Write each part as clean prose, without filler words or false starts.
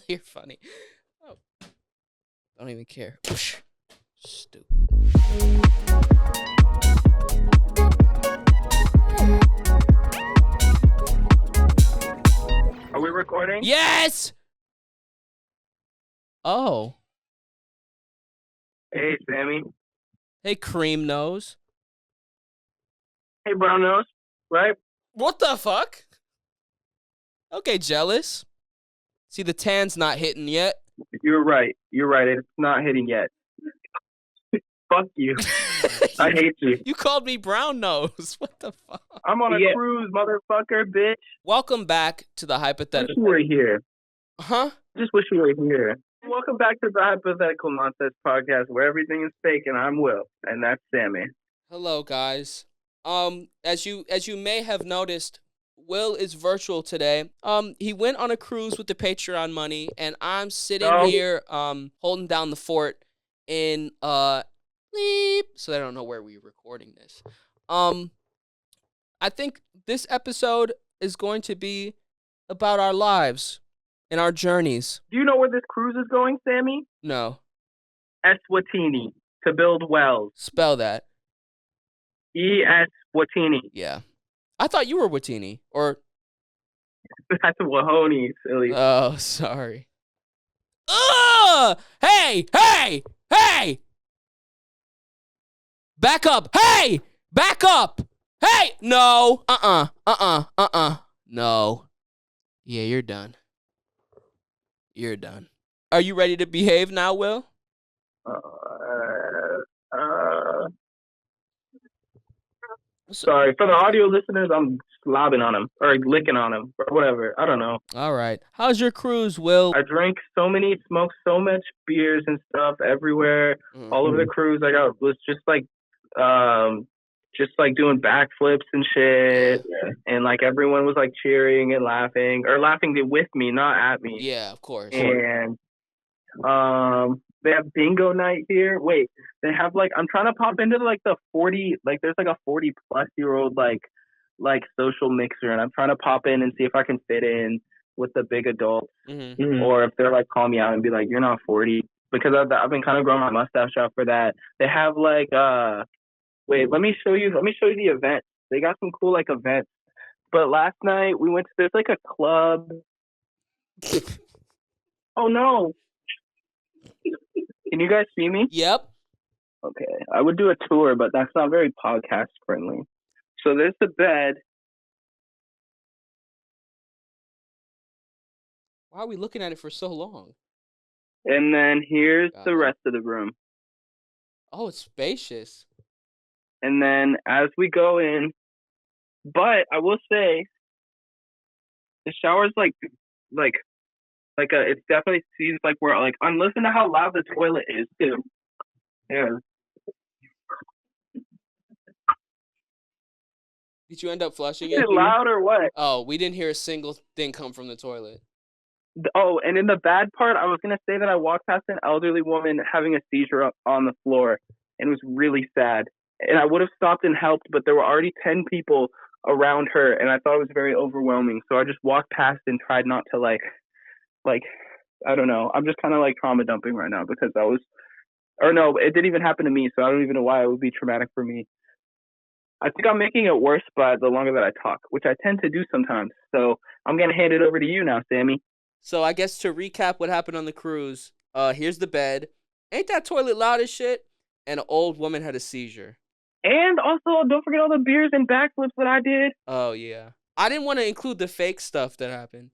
You're funny. Oh, don't even care. Stupid. Are we recording? Yes! Oh. Hey, Sammy. Hey, cream nose. Hey, brown nose. Right? What the fuck? Okay, jealous. See, the tan's not hitting yet. You're right. You're right. It's not hitting yet. Fuck you. I hate you. You called me brown nose. What the fuck? I'm on a cruise, motherfucker, bitch. Welcome back to the I wish Hypothetical. you were here. Huh? Just wish you were here. Welcome back to the Hypothetical Nonsense Podcast, where everything is fake, and I'm Will, and that's Sammy. Hello, guys. As you may have noticed, Will is virtual today. He went on a cruise with the Patreon money, and I'm sitting here, holding down the fort in, bleep, so they don't know where we're recording this. I think this episode is going to be about our lives and our journeys. Do you know where this cruise is going, Sammy? No. Eswatini, to build wells. Spell that. Eswatini. Yeah. I thought you were Watini, or... That's Wahoney, silly. Oh, sorry. Ugh! Hey! Hey! Hey! Back up! Hey! Back up! Hey! No! No. Yeah, you're done. You're done. Are you ready to behave now, Will? Sorry, for the audio listeners, I'm slobbing on him, or licking on him, or whatever. I don't know. All right. How's your cruise, Will? I drank smoked so much beers and stuff everywhere, all over the cruise. Was just like doing backflips and shit, and like everyone was like cheering and laughing with me, not at me. Yeah, of course. And they have bingo night here. Wait, they have like, I'm trying to pop into like the 40, like there's like a 40 plus year old like social mixer, and I'm trying to pop in and see if I can fit in with the big adults, or if they're like call me out and be like, you're not 40, because I've been kind of growing my mustache out for that. They have like wait, let me show you the event. They got some cool like events. But last night we went to, there's like a club. Oh no. Can you guys see me? Yep. Okay. I would do a tour, but that's not very podcast friendly. So there's the bed. Why are we looking at it for so long? And then here's the rest of the room. Oh, it's spacious. And then as we go in, but I will say, the shower's it definitely seems like we're like, and listen to how loud the toilet is too. Yeah. Did you end up flushing Is it? it loud or what? Oh, we didn't hear a single thing come from the toilet. Oh, and in the bad part, I was going to say that I walked past an elderly woman having a seizure on the floor, and it was really sad. And I would have stopped and helped, but there were already 10 people around her, and I thought it was very overwhelming. So I just walked past and tried not to like, I don't know. I'm just kind of like trauma dumping right now because it didn't even happen to me, so I don't even know why it would be traumatic for me. I think I'm making it worse by the longer that I talk, which I tend to do sometimes. So I'm going to hand it over to you now, Sammy. So I guess to recap what happened on the cruise, here's the bed. Ain't that toilet loud as shit? And an old woman had a seizure. And also, don't forget all the beers and backflips that I did. Oh, yeah. I didn't want to include the fake stuff that happened.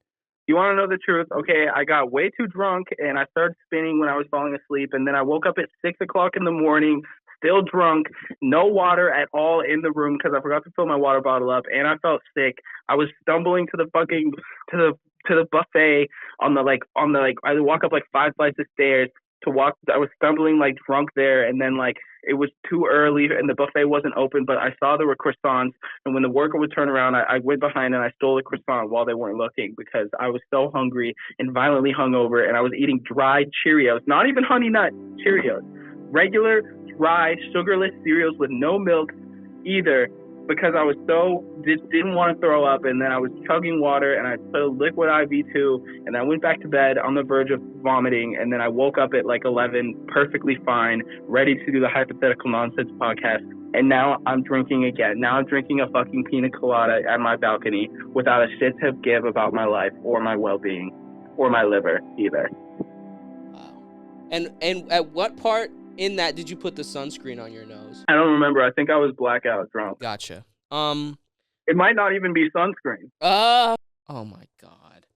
You want to know the truth? Okay, I got way too drunk, and I started spinning when I was falling asleep, and then I woke up at 6 o'clock in the morning, still drunk, no water at all in the room because I forgot to fill my water bottle up, and I felt sick. I was stumbling to the buffet I walk up like 5 flights of stairs to walk. I was stumbling like drunk there, and then like it was too early and the buffet wasn't open, but I saw there were croissants, and when the worker would turn around, I went behind and I stole a croissant while they weren't looking because I was so hungry and violently hungover, and I was eating dry Cheerios, not even Honey Nut Cheerios, regular dry sugarless cereals with no milk either, because I was didn't want to throw up, and then I was chugging water, and I took liquid IV too, and I went back to bed on the verge of vomiting, and then I woke up at like 11, perfectly fine, ready to do the Hypothetical Nonsense podcast, and now I'm drinking again. Now I'm drinking a fucking pina colada at my balcony without a shit to give about my life or my well-being or my liver either. Wow. And at what part in that did you put the sunscreen on your nose? I don't remember. I think I was blackout drunk. Gotcha. It might not even be sunscreen. Oh my God.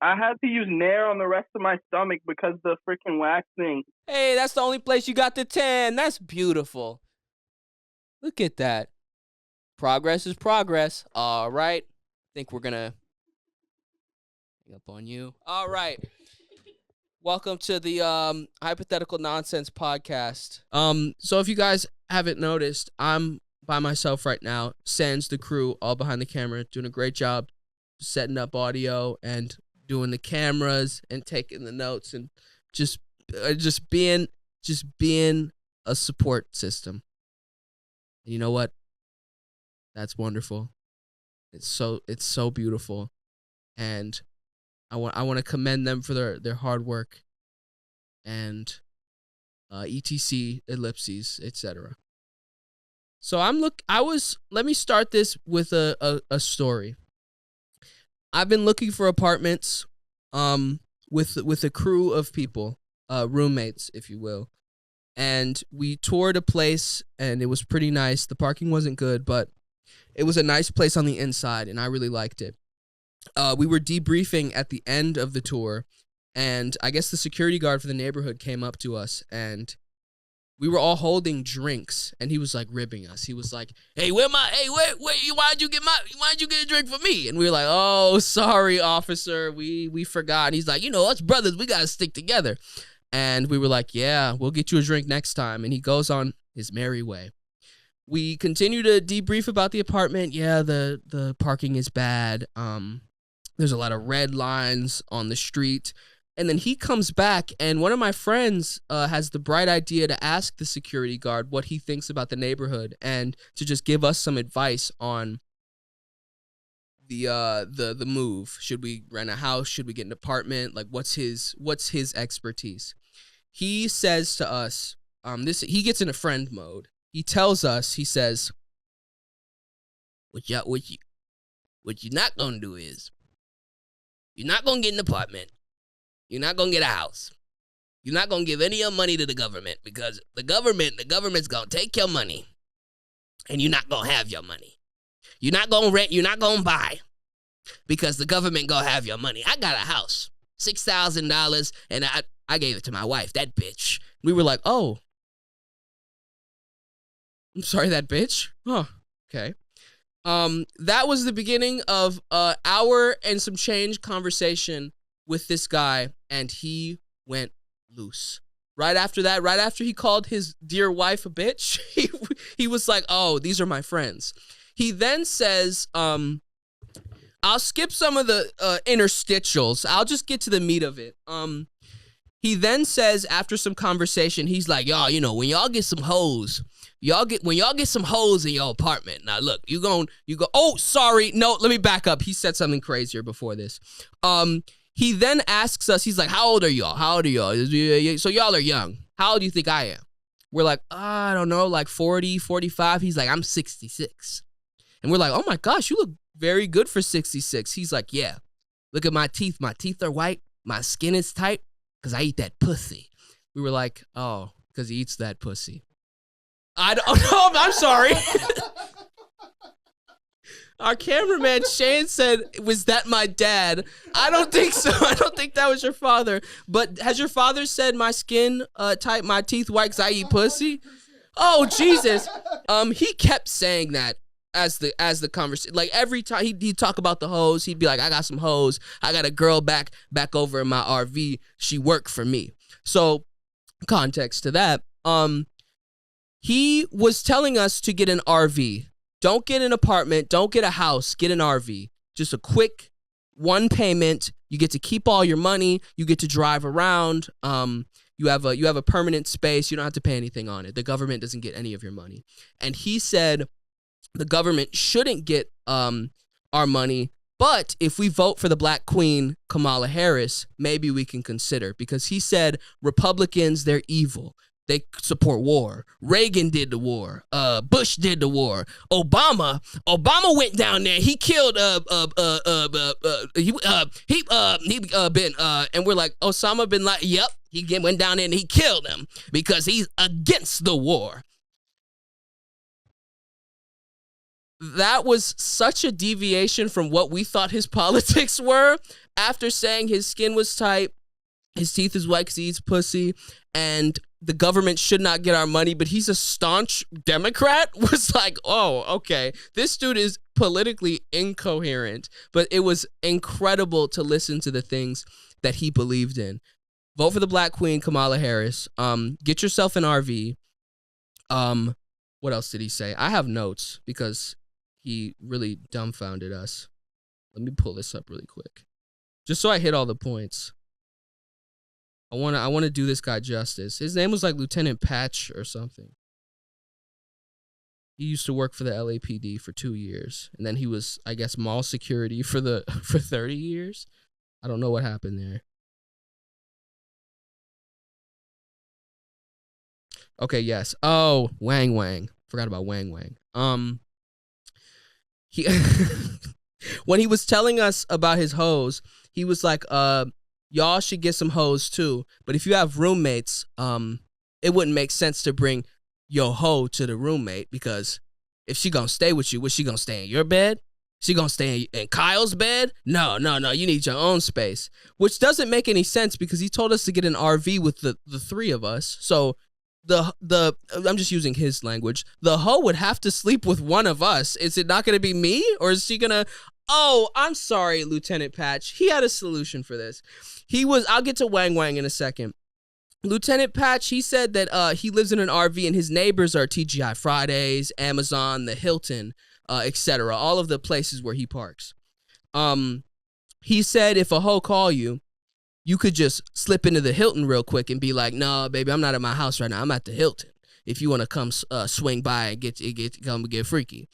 I had to use Nair on the rest of my stomach because the freaking wax thing. Hey, that's the only place you got the tan. That's beautiful. Look at that. Progress is progress. All right. I think we're gonna hang up on you. All right. Welcome to the Hypothetical Nonsense podcast. So if you guys haven't noticed, I'm by myself right now. Sans the crew all behind the camera, doing a great job setting up audio and doing the cameras and taking the notes and just being a support system. And you know what? That's wonderful. It's so beautiful, and I want to commend them for their hard work and etc. ellipses, etc. So let me start this with a story. I've been looking for apartments with a crew of people, roommates, if you will. And we toured a place, and it was pretty nice. The parking wasn't good, but it was a nice place on the inside, and I really liked it. We were debriefing at the end of the tour, and I guess the security guard for the neighborhood came up to us, and we were all holding drinks, and he was like ribbing us. He was like, "Hey, why'd you get a drink for me?" And we were like, "Oh, sorry, officer, we forgot." And he's like, "Us brothers, we gotta stick together." And we were like, "Yeah, we'll get you a drink next time." And he goes on his merry way. We continue to debrief about the apartment. Yeah, the parking is bad. There's a lot of red lines on the street. And then he comes back, and one of my friends has the bright idea to ask the security guard what he thinks about the neighborhood and to just give us some advice on the move. Should we rent a house? Should we get an apartment? Like, what's his expertise? He says to us, he gets into friend mode. He tells us, he says, what you're not gonna do is, you're not gonna get an apartment. You're not gonna get a house. You're not gonna give any of your money to the government, because the government's gonna take your money, and you're not gonna have your money. You're not gonna rent. You're not gonna buy, because the government gonna have your money. I got a house, $6,000, and I gave it to my wife. That bitch. We were like, oh, I'm sorry, that bitch. Oh, okay. That was the beginning of an hour and some change conversation with this guy, and he went loose. Right after that, right after he called his dear wife a bitch, he was like, oh, these are my friends. He then says, I'll skip some of the interstitials. I'll just get to the meat of it. He then says, after some conversation, he's like, y'all, when y'all get some hoes, when y'all get some hoes in your apartment. Now look, you go, oh, sorry. No, let me back up. He said something crazier before this. He then asks us, he's like, how old are y'all? So y'all are young. How old do you think I am? We're like, I don't know, like 40, 45. He's like, I'm 66. And we're like, oh my gosh, you look very good for 66. He's like, yeah, look at my teeth. My teeth are white. My skin is tight because I eat that pussy. We were like, oh, because he eats that pussy. I don't know. I'm sorry. Our cameraman, Shane, said, was that my dad? I don't think so. I don't think that was your father. But has your father said my skin tight, my teeth white because I eat pussy? Oh, Jesus. He kept saying that as the conversation. Like, every time he'd talk about the hoes, he'd be like, I got some hoes. I got a girl back over in my RV. She worked for me. So, context to that, he was telling us to get an RV. Don't get an apartment. Don't get a house. Get an RV. Just a quick one payment. You get to keep all your money. You get to drive around. You have a permanent space. You don't have to pay anything on it. The government doesn't get any of your money. And he said the government shouldn't get our money, but if we vote for the Black Queen, Kamala Harris, maybe we can consider, because he said Republicans, they're evil. They support war. Reagan did the war. Bush did the war. Obama went down there. He killed and we're like, Osama bin Laden. Yep, he went down there and he killed him because he's against the war. That was such a deviation from what we thought his politics were. After saying his skin was tight, his teeth is white because he eats pussy, and the government should not get our money, but he's a staunch Democrat, was like, oh, okay. This dude is politically incoherent, but it was incredible to listen to the things that he believed in. Vote for the Black Queen, Kamala Harris. Get yourself an RV. What else did he say? I have notes because he really dumbfounded us. Let me pull this up really quick, just so I hit all the points. I want to do this guy justice. His name was like Lieutenant Patch or something. He used to work for the LAPD for 2 years, and then he was, I guess, mall security for 30 years. I don't know what happened there. Okay, yes. Oh, Wang. Forgot about Wang. He when he was telling us about his hoes, he was like, y'all should get some hoes too. But if you have roommates, it wouldn't make sense to bring your hoe to the roommate, because if she gonna stay with you, was she gonna stay in your bed? She gonna stay in Kyle's bed? No. You need your own space, which doesn't make any sense because he told us to get an RV with the three of us. So I'm just using his language. The hoe would have to sleep with one of us. Is it not gonna be me, or is she gonna? Oh, I'm sorry, Lieutenant Patch. He had a solution for this. I'll get to Wang in a second. Lieutenant Patch, he said that he lives in an RV and his neighbors are TGI Fridays, Amazon, the Hilton, etc. All of the places where he parks. He said if a hoe call you, you could just slip into the Hilton real quick and be like, "No, baby, I'm not at my house right now. I'm at the Hilton. If you want to come swing by and get freaky."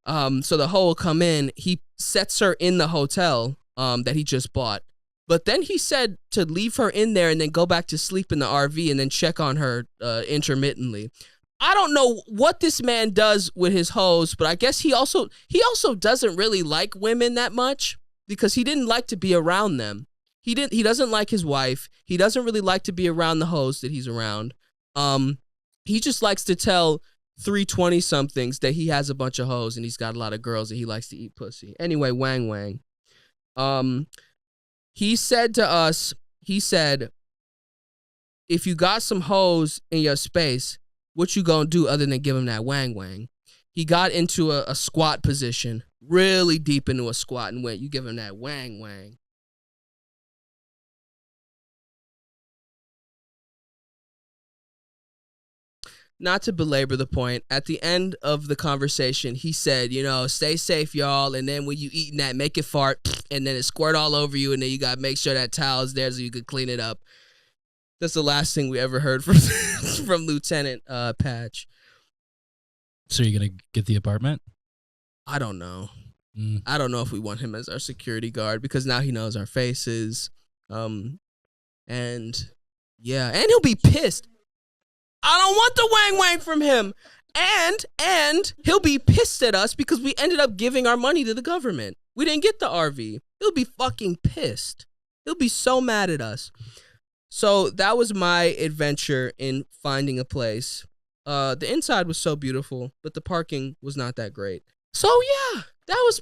So the hoe will come in. He sets her in the hotel that he just bought. But then he said to leave her in there and then go back to sleep in the RV and then check on her intermittently. I don't know what this man does with his hoes, but I guess he also doesn't really like women that much because he didn't like to be around them. He doesn't like his wife. He doesn't really like to be around the hoes that he's around. He just likes to tell 320-somethings that he has a bunch of hoes and he's got a lot of girls and he likes to eat pussy. Anyway, Wang. He said to us, if you got some hoes in your space, what you gonna do other than give him that Wang? He got into a squat position, really deep into a squat, and you give him that Wang. Not to belabor the point, at the end of the conversation, he said, stay safe, y'all. And then when you eating that, make it fart, and then it squirt all over you. And then you got to make sure that towel is there so you could clean it up. That's the last thing we ever heard from Lieutenant Patch. So you're going to get the apartment? I don't know. I don't know if we want him as our security guard because now he knows our faces. And he'll be pissed. I don't want the Wang from him. And he'll be pissed at us because we ended up giving our money to the government. We didn't get the RV. He'll be fucking pissed. He'll be so mad at us. So that was my adventure in finding a place. The inside was so beautiful, but the parking was not that great. So yeah, that was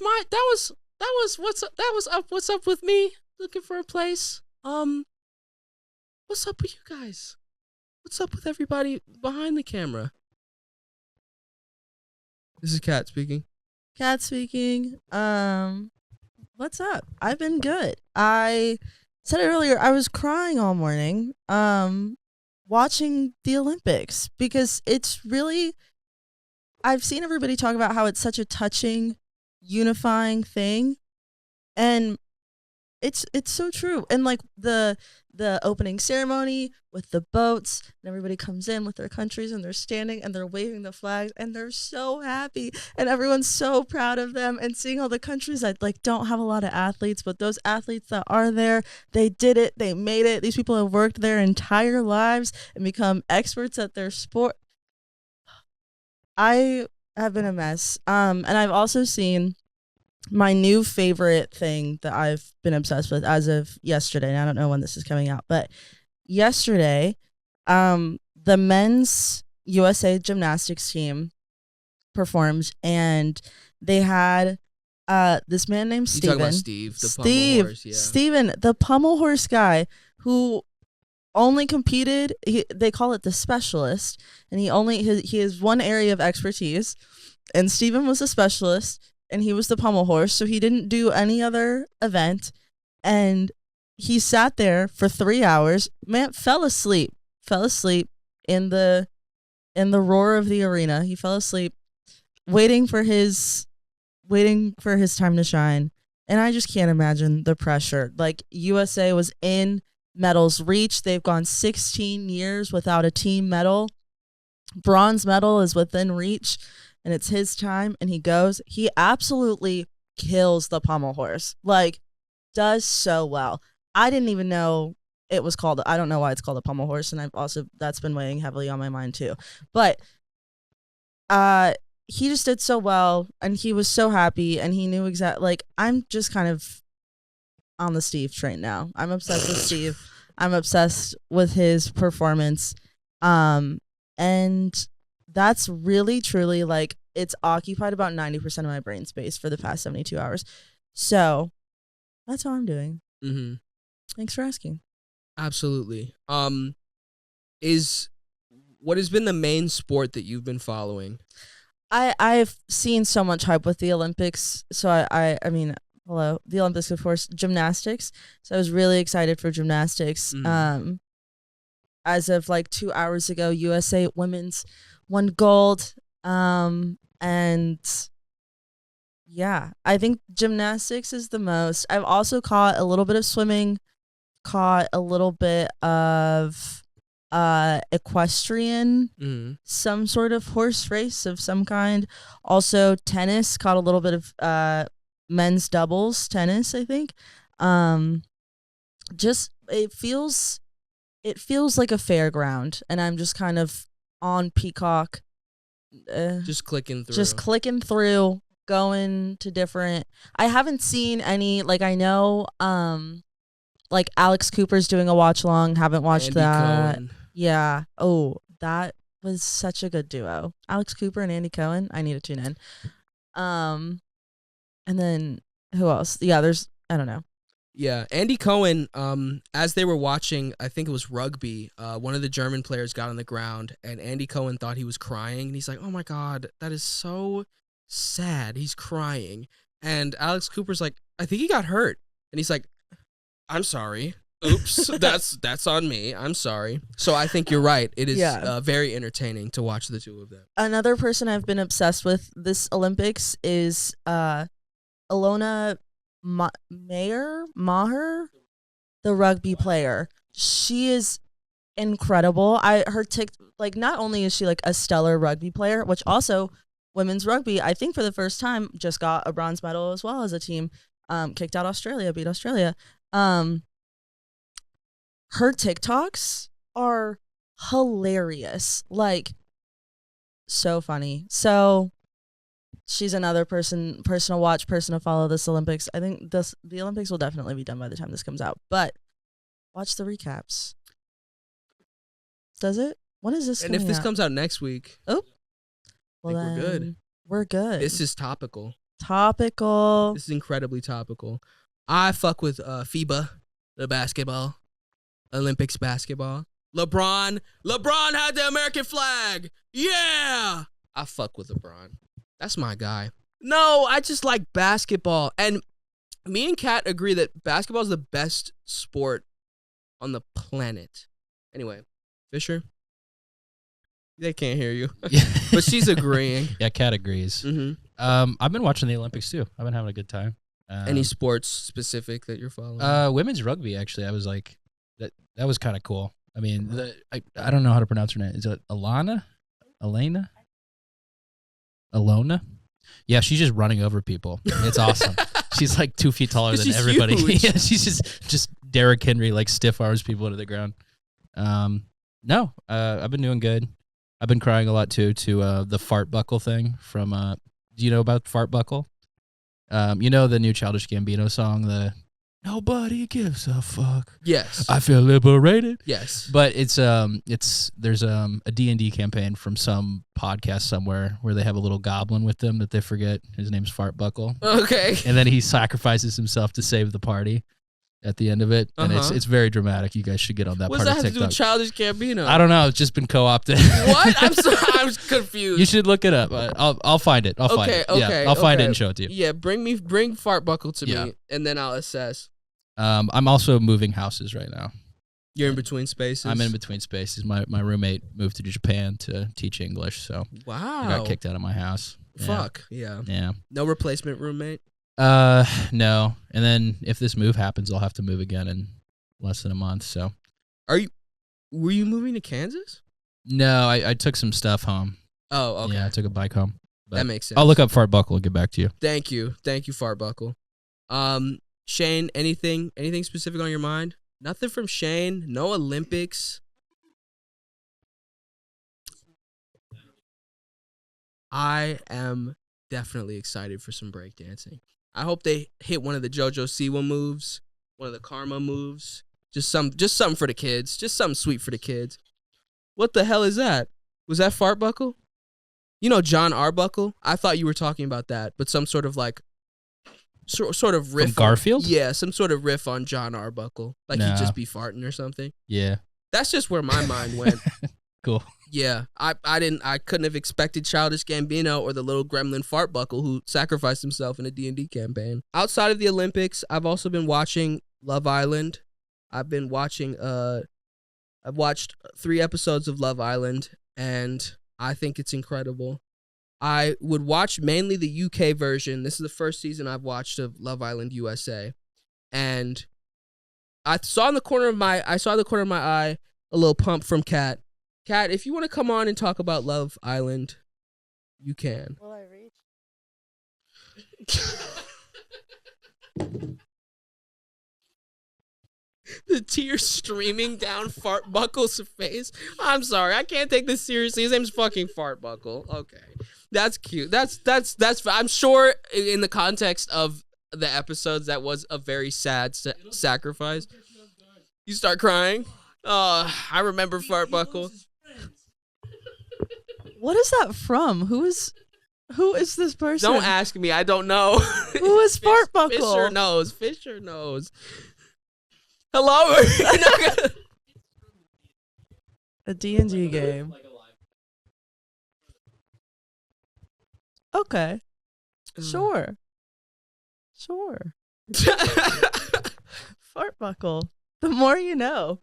what's up with me looking for a place. What's up with you guys? What's up with everybody behind the camera? This is Cat speaking. What's up? I've been good. I said it earlier, I was crying all morning watching the Olympics because it's really, I've seen everybody talk about how it's such a touching, unifying thing. And It's so true. And like the opening ceremony with the boats and everybody comes in with their countries and they're standing and they're waving the flags and they're so happy and everyone's so proud of them, and seeing all the countries that like don't have a lot of athletes, but those athletes that are there, they did it, they made it. These people have worked their entire lives and become experts at their sport. I have been a mess. And I've also seen my new favorite thing that I've been obsessed with as of yesterday. And I don't know when this is coming out, but yesterday, the men's USA gymnastics team performed, and they had this man named Steven. You talking about Steve, the pommel horse, yeah. Steven, the pommel horse guy who only competed, they call it the specialist, and he has one area of expertise, and Steven was a specialist and he was the pommel horse, so he didn't do any other event, and he sat there for 3 hours. Man fell asleep in the roar of the arena. He fell asleep waiting for his time to shine. And I just can't imagine the pressure. Like, USA was in medals reach. They've gone 16 years without a team medal. Bronze medal is within reach, and it's his time, and he goes. He absolutely kills the pommel horse. Like, does so well. I didn't even know it was called, I don't know why it's called a pommel horse, and that's been weighing heavily on my mind too. But he just did so well, and he was so happy, and he knew exactly, like, I'm just kind of on the Steve train now. I'm obsessed with Steve. I'm obsessed with his performance. And that's really, truly, like, it's occupied about 90% of my brain space for the past 72 hours. So that's how I'm doing. Mm-hmm. Thanks for asking. Absolutely. What has been the main sport that you've been following? I've seen so much hype with the Olympics. So I mean, hello, the Olympics, of course, gymnastics. So I was really excited for gymnastics. Mm-hmm. As of like 2 hours ago, USA women's won gold. And yeah, I think gymnastics is the most. I've also caught a little bit of swimming, caught a little bit of equestrian, some sort of horse race of some kind. Also tennis, caught a little bit of men's doubles tennis, I think. Just it feels like a fairground, and I'm just kind of on Peacock, just clicking through, going to different. I haven't seen any, like, I know like Alex Cooper's doing a watch long, haven't watched Andy that. Cohen. Yeah. Oh, that was such a good duo. Alex Cooper and Andy Cohen. I need to tune in. And then who else? Yeah, I don't know. Yeah, Andy Cohen, as they were watching, I think it was rugby, one of the German players got on the ground, and Andy Cohen thought he was crying, and he's like, oh my God, that is so sad, he's crying. And Alex Cooper's like, I think he got hurt. And he's like, I'm sorry. Oops, that's on me. I'm sorry. So I think you're right. It is very entertaining to watch the two of them. Another person I've been obsessed with this Olympics is Ilona Maher, the rugby player. She is incredible. Not only is she like a stellar rugby player, which also women's rugby, I think for the first time just got a bronze medal as well as a team. Beat Australia. Her TikToks are hilarious. Like, so funny. So she's another person to watch, person to follow this Olympics. I think the Olympics will definitely be done by the time this comes out. But watch the recaps. Does it? When is this? And if this comes out next week, well, we're good. We're good. This is topical. This is incredibly topical. I fuck with FIBA, the basketball, Olympics basketball. LeBron had the American flag. Yeah, I fuck with LeBron. That's my guy. No, I just like basketball. And me and Kat agree that basketball is the best sport on the planet. Anyway, Fisher? They can't hear you. But she's agreeing. Yeah, Kat agrees. Mm-hmm. I've been watching the Olympics too. I've been having a good time. Any sports specific that you're following? Women's rugby, actually. I was like, that was kind of cool. I mean, I don't know how to pronounce her name. Is it Alana? Elena? Alona? Yeah, she's just running over people. It's awesome. She's like 2 feet taller than everybody. Yeah, she's just Derrick Henry, like stiff arms people into the ground. No, I've been doing good. I've been crying a lot too to the fart buckle thing from. Do you know about fart buckle? You know the new Childish Gambino song, the "Nobody Gives a Fuck." Yes, I feel liberated. Yes, but there's a D&D campaign from some podcast somewhere where they have a little goblin with them that they forget. His name's Fart Buckle. Okay, and then he sacrifices himself to save the party at the end of it, and it's very dramatic. You guys should get on that. What's part that of have to TikTok. do with Childish Gambino? I don't know. It's just been co-opted. What? I'm confused. You should look it up. I'll find it. I'll find it. Yeah, I'll find it and show it to you. Yeah, bring Fart Buckle to me, and then I'll assess. I'm also moving houses right now. You're in between spaces? I'm in between spaces. My roommate moved to Japan to teach English, so wow, I got kicked out of my house. Fuck, yeah. Yeah. No replacement roommate? No. And then if this move happens, I'll have to move again in less than a month, so. Were you moving to Kansas? No, I took some stuff home. Oh, okay. Yeah, I took a bike home. That makes sense. I'll look up Fart Buckle and get back to you. Thank you, Fart Buckle. Shane, anything specific on your mind? Nothing from Shane. No Olympics. I am definitely excited for some breakdancing. I hope they hit one of the JoJo Siwa moves, one of the Karma moves. Just something for the kids. Just something sweet for the kids. What the hell is that? Was that Fart Buckle? You know John Arbuckle? I thought you were talking about that, but some sort of like sort of riff. From Garfield? Yeah, some sort of riff on John Arbuckle. Like he'd just be farting or something. Yeah. That's just where my mind went. Cool. Yeah, I couldn't have expected Childish Gambino or the little gremlin Fart Buckle who sacrificed himself in a D&D campaign. Outside of the Olympics, I've also been watching Love Island. I've watched 3 episodes of Love Island, and I think it's incredible. I would watch mainly the UK version. This is the first season I've watched of Love Island USA, and I saw in the corner of my eye a little pump from Cat. Cat, if you want to come on and talk about Love Island, you can. Will I reach? The tears streaming down Fart Buckle's face. I'm sorry, I can't take this seriously. His name's fucking Fart Buckle. Okay, that's cute. That's. I'm sure in the context of the episodes, that was a very sad sacrifice. You start crying. I remember Fart Buckle. What is that from? Who is this person? Don't ask me. I don't know. Who is Fart Buckle? Fisher knows. Hello? A D&D game. Okay. Sure. Fart Buckle. The more you know,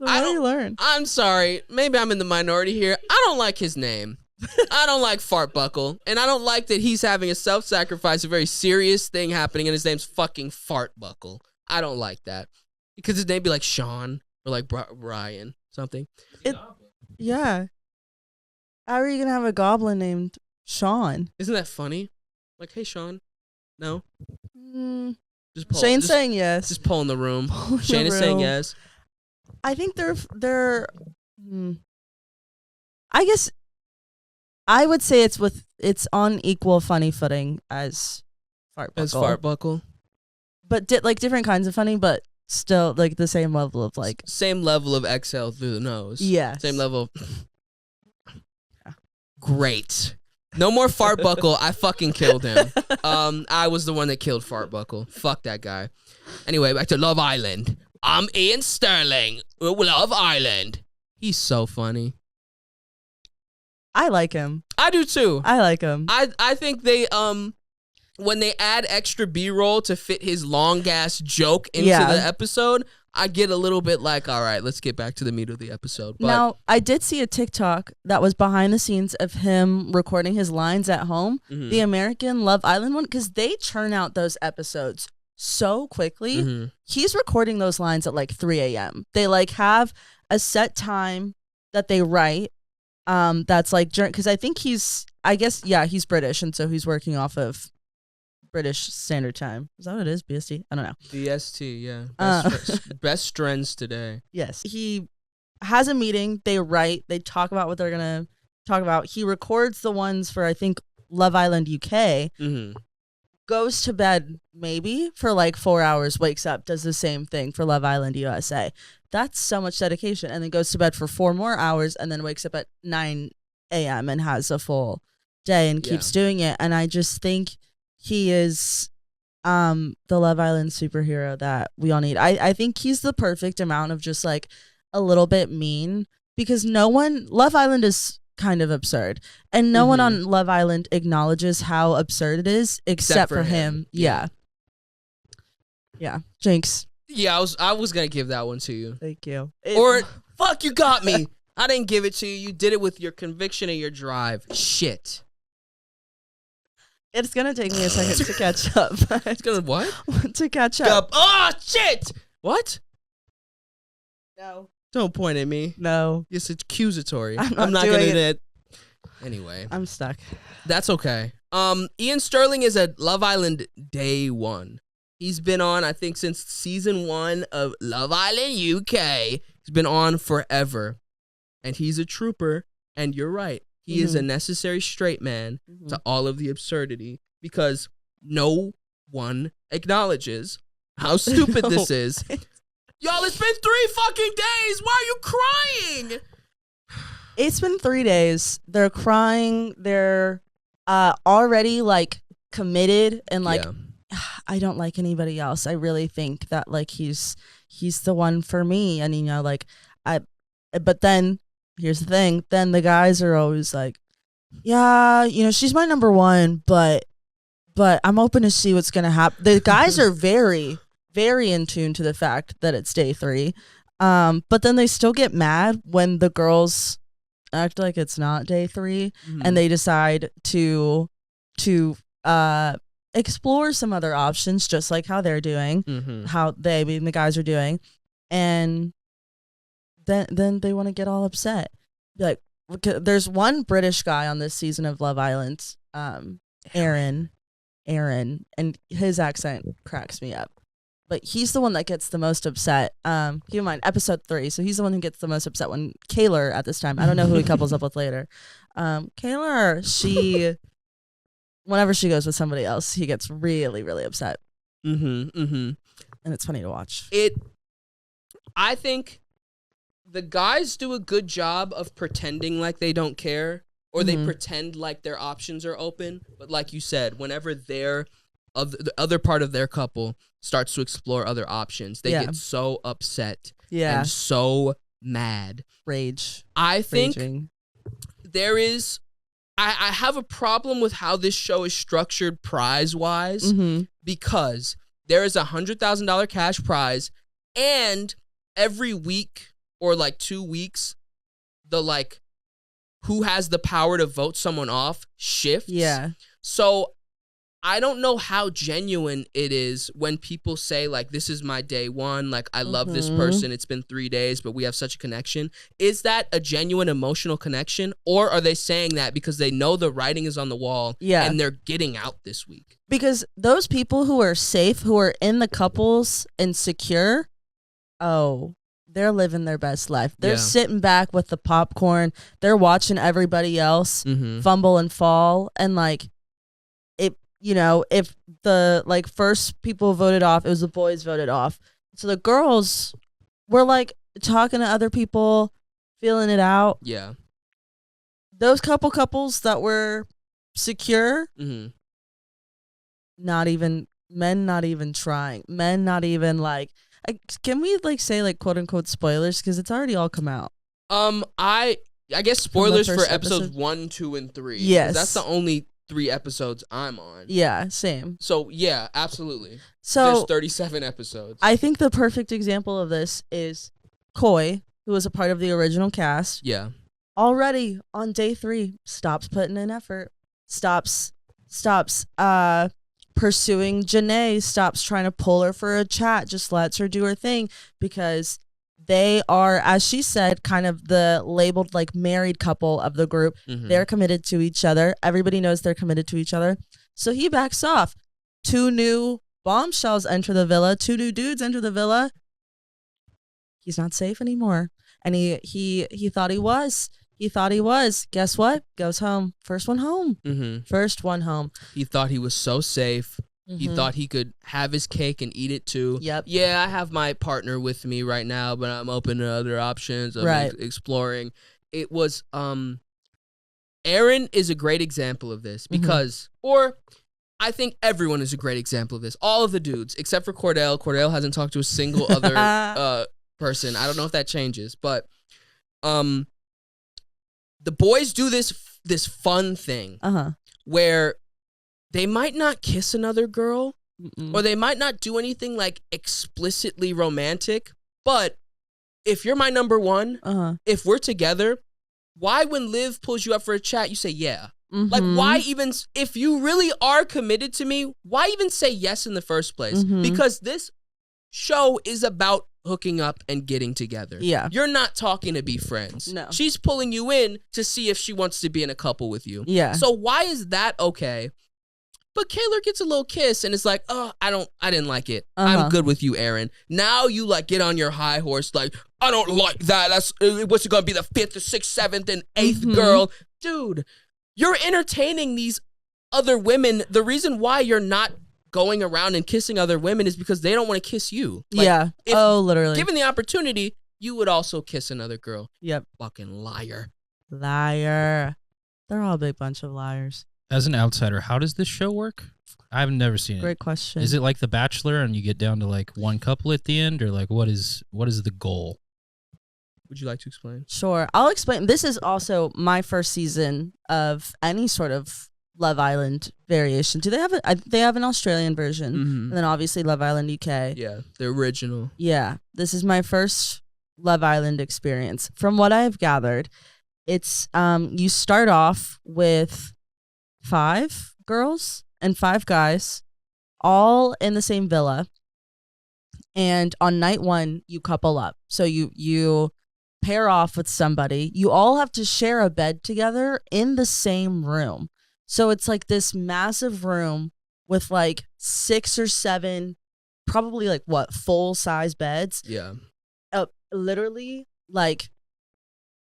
the more you learn. I'm sorry. Maybe I'm in the minority here. I don't like his name. I don't like Fart Buckle. And I don't like that he's having a self-sacrifice, a very serious thing happening, and his name's fucking Fart Buckle. I don't like that. Because his name be like Sean or like Brian, something. Yeah. How are you going to have a goblin named Sean? Isn't that funny? Like, hey, Sean. No? Shane's saying yes. Just pull in the room. Shane is saying yes. I think they're I guess I would say it's on equal funny footing as Fart Buckle. As Fart Buckle. But different kinds of funny, but still like the same level of like. Same level of exhale through the nose. Yes. Same level of. Great. No more Fart Buckle. I fucking killed him. I was the one that killed Fart Buckle. Fuck that guy. Anyway, back to Love Island. I'm Ian Sterling. Love Island. He's so funny. I like him. I do too. I like him. I think they when they add extra B-roll to fit his long-ass joke into the episode, I get a little bit like, all right, let's get back to the meat of the episode. But now, I did see a TikTok that was behind the scenes of him recording his lines at home, the American Love Island one, because they churn out those episodes so quickly. He's recording those lines at like 3 a.m. They like have a set time that they write. That's like, because I think he's British, and so he's working off of British Standard Time. Is that what it is? BST? I don't know. BST, yeah. Best trends today. Yes. He has a meeting. They write. They talk about what they're going to talk about. He records the ones for, I think, Love Island UK. Goes to bed maybe for like 4 hours, wakes up, does the same thing for Love Island USA. That's so much dedication. And then goes to bed for 4 more hours and then wakes up at 9 a.m. and has a full day and keeps doing it. And I just think he is the Love Island superhero that we all need. I think he's the perfect amount of just like a little bit mean, because Love Island is kind of absurd, and no one on Love Island acknowledges how absurd it is except for him. Yeah. Jinx. Yeah, I was gonna give that one to you. Thank you. Fuck, you got me. I didn't give it to you. You did it with your conviction and your drive. Shit. It's gonna take me a second to catch up. It's gonna what? To catch up. Oh shit! What? No. Don't point at me. No. It's accusatory. I'm not gonna do it. Anyway. I'm stuck. That's okay. Ian Sterling is at Love Island day 1. He's been on, I think, since season 1 of Love Island UK. He's been on forever. And he's a trooper. And you're right. He is a necessary straight man to all of the absurdity, because no one acknowledges how stupid this is. Y'all, it's been 3 fucking days. Why are you crying? It's been 3 days. They're crying. They're already like committed and like, I don't like anybody else. I really think that like he's the one for me. And like but then here's the thing. Then the guys are always like, yeah, she's my number 1, but I'm open to see what's gonna happen. The guys are very, very in tune to the fact that it's day 3. But then they still get mad when the girls act like it's not day 3 and they decide to explore some other options, just like how they're doing, how the guys are doing. And then they want to get all upset. Like, there's one British guy on this season of Love Island, Aaron, and his accent cracks me up. But he's the one that gets the most upset. Keep in mind, episode 3, so he's the one who gets the most upset when Kaylor at this time. I don't know who he couples up with later. Kaylor, whenever she goes with somebody else, he gets really, really upset. And it's funny to watch. I think the guys do a good job of pretending like they don't care, or they pretend like their options are open. But like you said, whenever the other part of their couple starts to explore other options, they get so upset and so mad. Rage. I think there is... I have a problem with how this show is structured prize-wise, because there is $100,000 cash prize, and every week or like 2 weeks, the like who has the power to vote someone off shifts. Yeah. So I don't know how genuine it is when people say like, this is my day 1, like I love this person, it's been 3 days, but we have such a connection. Is that a genuine emotional connection, or are they saying that because they know the writing is on the wall and they're getting out this week? Because those people who are safe, who are in the couples and secure, they're living their best life. They're sitting back with the popcorn. They're watching everybody else fumble and fall. And like, if the like first people voted off, it was the boys voted off. So the girls were like talking to other people, feeling it out. Yeah. Those couples that were secure, not even trying. Men not even like, can we like say like quote unquote spoilers, because it's already all come out. I guess spoilers for episodes 1, 2, and 3. Yes, that's the only 3 episodes I'm on. Yeah, same. So, yeah, absolutely. So there's 37 episodes. I think the perfect example of this is Koi, who was a part of the original cast. Yeah. Already on day 3, stops putting in effort. Stops pursuing Janae, stops trying to pull her for a chat, just lets her do her thing because they are, as she said, kind of the labeled like married couple of the group. Mm-hmm. They're committed to each other. Everybody knows they're committed to each other. So he backs off. 2 new bombshells enter the villa. 2 new dudes enter the villa. He's not safe anymore. And he thought he was. He thought he was. Guess what? Goes home. First one home. Mm-hmm. First one home. He thought he was so safe. Mm-hmm. He thought he could have his cake and eat it too. Yep. Yeah, I have my partner with me right now, but I'm open to other options. I'm exploring. It was Aaron is a great example of this because, or I think everyone is a great example of this. All of the dudes except for Cordell. Cordell hasn't talked to a single other person. I don't know if that changes, but the boys do this fun thing where they might not kiss another girl or they might not do anything like explicitly romantic, but if you're my number one, if we're together, why when Liv pulls you up for a chat, you say yeah? Like, why even, if you really are committed to me, why even say yes in the first place? Because this show is about hooking up and getting together. Yeah. You're not talking to be friends. No. She's pulling you in to see if she wants to be in a couple with you. Yeah. So why is that okay? But Kaylor gets a little kiss and it's like, oh, I didn't like it. I'm good with you, Aaron. Now you like get on your high horse like, I don't like that. That's what's it gonna be, the 5th, the 6th, 7th, and 8th girl? Dude, you're entertaining these other women. The reason why you're not going around and kissing other women is because they don't want to kiss you. Like, yeah. Literally. Given the opportunity, you would also kiss another girl. Yep. Fucking liar. Liar. They're all a big bunch of liars. As an outsider, how does this show work? I've never seen it. Great question. Is it like The Bachelor and you get down to like one couple at the end, or like what is the goal? Would you like to explain? Sure. I'll explain. This is also my first season of any sort of Love Island variation. Do they have they have an Australian version, and then obviously Love Island UK. Yeah, the original. Yeah, this is my first Love Island experience. From what I've gathered, it's you start off with 5 girls and 5 guys, all in the same villa, and on night 1 you couple up. So you pair off with somebody. You all have to share a bed together in the same room. So it's like this massive room with like 6 or 7, probably like full size beds. Yeah. Literally like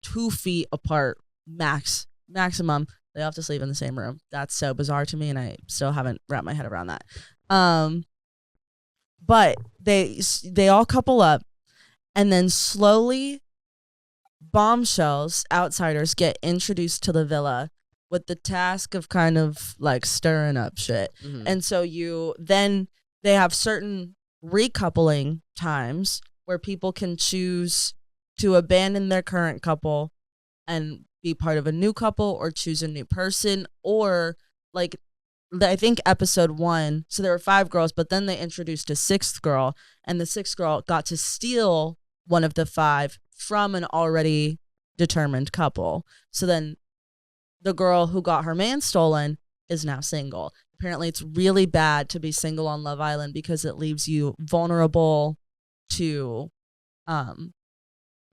2 feet apart maximum. They have to sleep in the same room. That's so bizarre to me, and I still haven't wrapped my head around that. But they all couple up, and then slowly bombshells, outsiders, get introduced to the villa with the task of kind of like stirring up shit. And so they have certain recoupling times where people can choose to abandon their current couple and be part of a new couple or choose a new person, or like I think episode 1, so there were 5 girls, but then they introduced a 6th girl, and the 6th girl got to steal one of the 5 from an already determined couple. So then the girl who got her man stolen is now single. Apparently it's really bad to be single on Love Island because it leaves you vulnerable to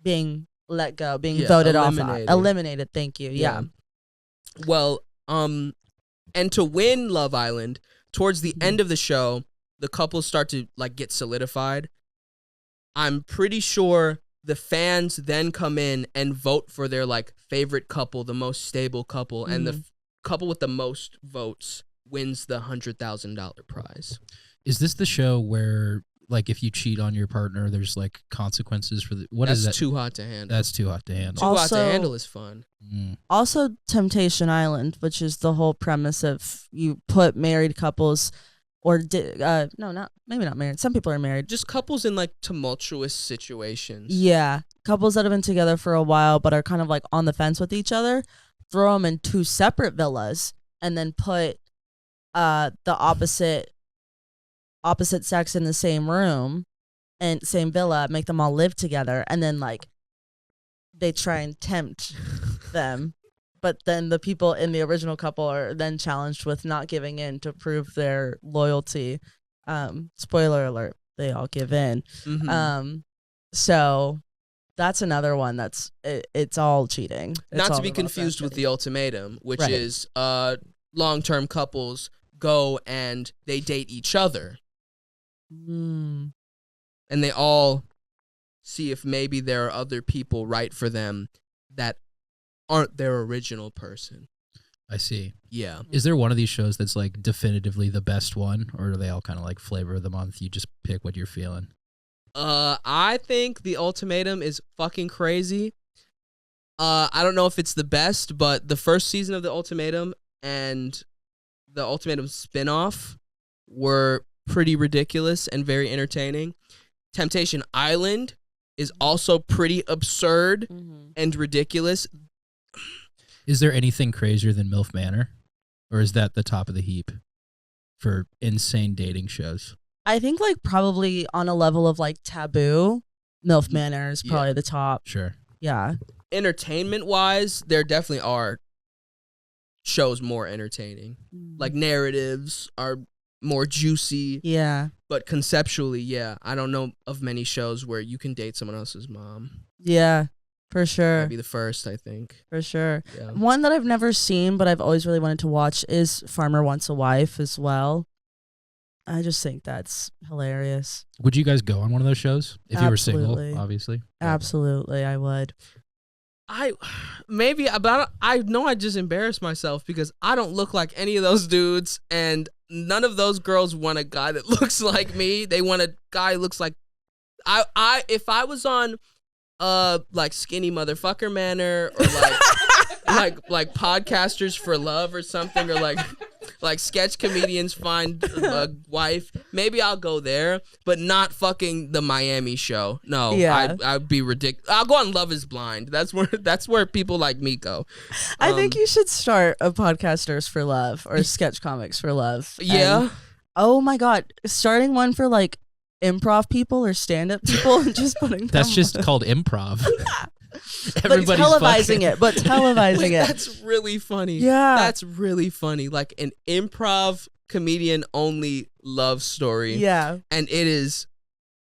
being let go, being voted eliminated. off. Eliminated, thank you. Yeah. Well, and to win Love Island, towards the end of the show, the couples start to like get solidified. I'm pretty sure the fans then come in and vote for their like favorite couple, the most stable couple, and the couple with the most votes wins the $100,000 prize. Is this the show where like if you cheat on your partner, there's like consequences for the That's is that? Too Hot to Handle. That's Too Hot to Handle. Too Hot to Handle is fun. Also Temptation Island, which is the whole premise of you put married couples or maybe not married. Some people are married. Just couples in like tumultuous situations. Yeah. Couples that have been together for a while but are kind of like on the fence with each other, throw them in 2 separate villas and then put the opposite sex in the same room and same villa, make them all live together, and then like they try and tempt them. But then the people in the original couple are then challenged with not giving in to prove their loyalty. Spoiler alert, they all give in. Mm-hmm. So that's another one that's it's all cheating. Not to be confused with the ultimatum, which Right. is long-term couples go and they date each other. Mm. And they all see if maybe there are other people right for them that aren't their original person. I see. Yeah. Is there one of these shows that's like definitively the best one, or are they all kind of like flavor of the month? You just pick what you're feeling. I think The Ultimatum is fucking crazy. I don't know if it's the best, but the first season of The Ultimatum and the Ultimatum spinoff were pretty ridiculous and very entertaining. Temptation Island is also pretty absurd and ridiculous. Is there anything crazier than MILF Manor? Or is that the top of the heap for insane dating shows? I think like probably on a level of like Taboo, MILF Manor is probably the top. Sure. Yeah. Entertainment-wise, there definitely are shows more entertaining. Like narratives are more juicy. Yeah. But conceptually, yeah, I don't know of many shows where you can date someone else's mom. Yeah, for sure. That'd be the first, I think. For sure. Yeah. One that I've never seen, but I've always really wanted to watch is Farmer Wants a Wife as well. I just think that's hilarious. Would you guys go on one of those shows if you were Absolutely. single, obviously? Absolutely, I would. I know I just embarrassed myself because I don't look like any of those dudes, and none of those girls want a guy that looks like me. They want a guy who looks like if I was on like Skinny Motherfucker Manor or like Podcasters for Love or something, or like Sketch Comedians Find a Wife, maybe I'll go there, but not fucking the Miami show. No, Yeah. I'd be ridiculous. I'll go on Love Is Blind. That's where people like me go. I think you should start a Podcasters for Love or Sketch Comics for Love. Yeah. And, oh my God, starting one for like improv people or stand-up people and just putting them That's just on. called improv. But Everybody's televising it. Wait, it. that's really funny. Yeah. That's really funny. Like an improv comedian only love story. Yeah. And it is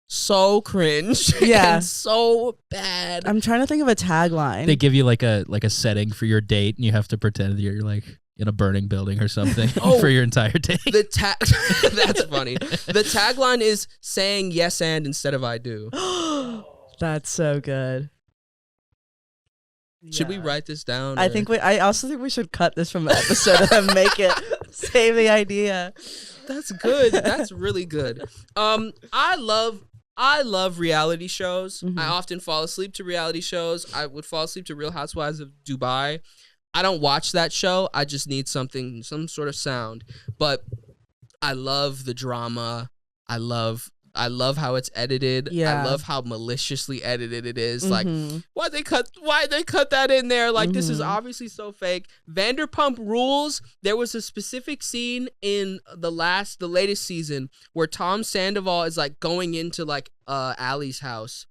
so cringe. Yeah. And so bad. I'm trying to think of a tagline. They give you like a setting for your date, and you have to pretend that you're like in a burning building or something for your entire date. That's funny. The tagline is saying yes and instead of I do. That's so good. Should we Yeah. write this down? I also think we should cut this from the episode and make it save the idea. That's good. That's really good. I love reality shows. Mhm. I often fall asleep to reality shows. I would fall asleep to Real Housewives of Dubai. I don't watch that show. I just need some sort of sound. But I love the drama. I love how it's edited. Yeah. I love how maliciously edited it is. Mhm. Like, why they cut that in there? Like, this is obviously so fake. Vanderpump Rules. There was a specific scene in the latest season where Tom Sandoval is like going into like Allie's house.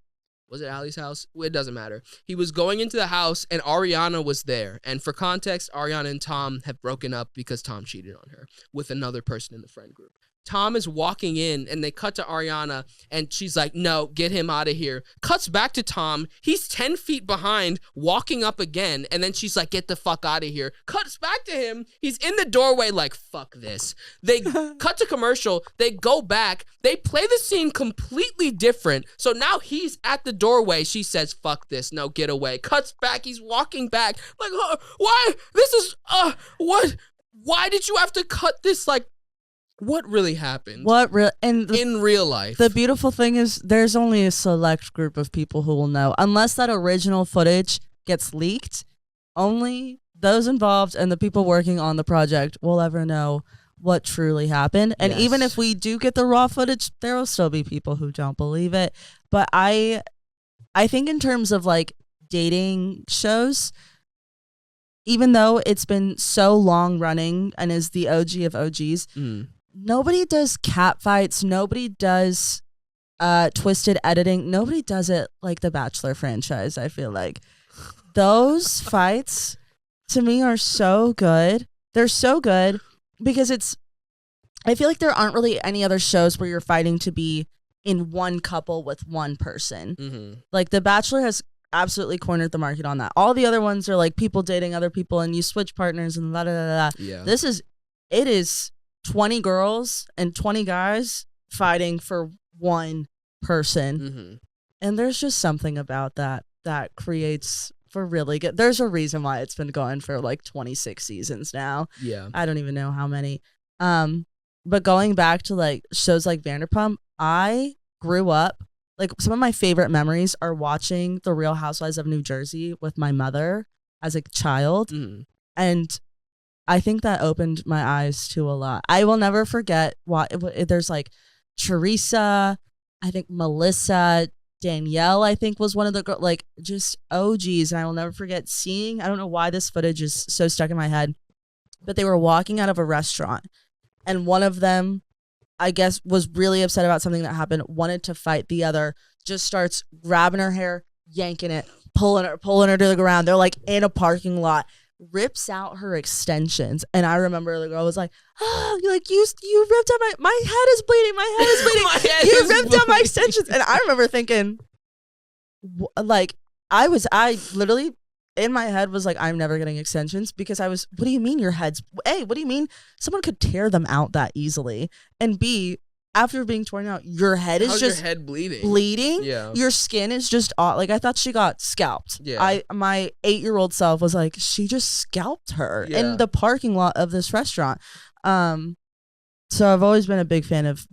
Was it Allie's house? It doesn't matter. He was going into the house and Ariana was there. And for context, Ariana and Tom have broken up because Tom cheated on her with another person in the friend group. Tom is walking in and they cut to Ariana and she's like, no, get him out of here. Cuts back to Tom. He's 10 feet behind, walking up again. And then she's like, get the fuck out of here. Cuts back to him. He's in the doorway like, fuck this. They cut to commercial. They go back. They play the scene completely different. So now he's at the doorway. She says, fuck this. No, get away. Cuts back. He's walking back. Like, why? This is, what? Why did you have to cut this? Like, what really happened? In real life? The beautiful thing is there's only a select group of people who will know. Unless that original footage gets leaked, only those involved and the people working on the project will ever know what truly happened. And even if we do get the raw footage, there will still be people who don't believe it. But I think in terms of like dating shows, even though it's been so long running and is the OG of OGs, nobody does cat fights. Nobody does twisted editing. Nobody does it like the Bachelor franchise, I feel like. Those fights, to me, are so good. They're so good because I feel like there aren't really any other shows where you're fighting to be in one couple with one person. Like The Bachelor has absolutely cornered the market on that. All the other ones are like people dating other people and you switch partners and da da da da. Yeah. It is 20 girls and 20 guys fighting for one person. And there's just something about that creates for really good. There's a reason why it's been going for like 26 seasons now. Yeah. I don't even know how many. But going back to like shows like Vanderpump, I grew up, like some of my favorite memories are watching The Real Housewives of New Jersey with my mother as a child. And I think that opened my eyes to a lot. I will never forget there's like Teresa, I think Melissa, Danielle, I think was one of the like just OGs. And I will never forget seeing, I don't know why this footage is so stuck in my head, but they were walking out of a restaurant and one of them, I guess, was really upset about something that happened, wanted to fight the other, just starts grabbing her hair, yanking it, pulling her to the ground. They're like in a parking lot, rips out her extensions. And I remember the girl was like, oh, like you ripped out my head is bleeding. My head is bleeding. You ripped out my extensions. And I remember thinking, like, I literally in my head was like, I'm never getting extensions because what do you mean your head's, A, what do you mean someone could tear them out that easily? And B, after being torn out, your head is just your head bleeding. Yeah. Your skin is just like, I thought she got scalped. Yeah. My 8-year-old self was like, she just scalped her in the parking lot of this restaurant. So I've always been a big fan of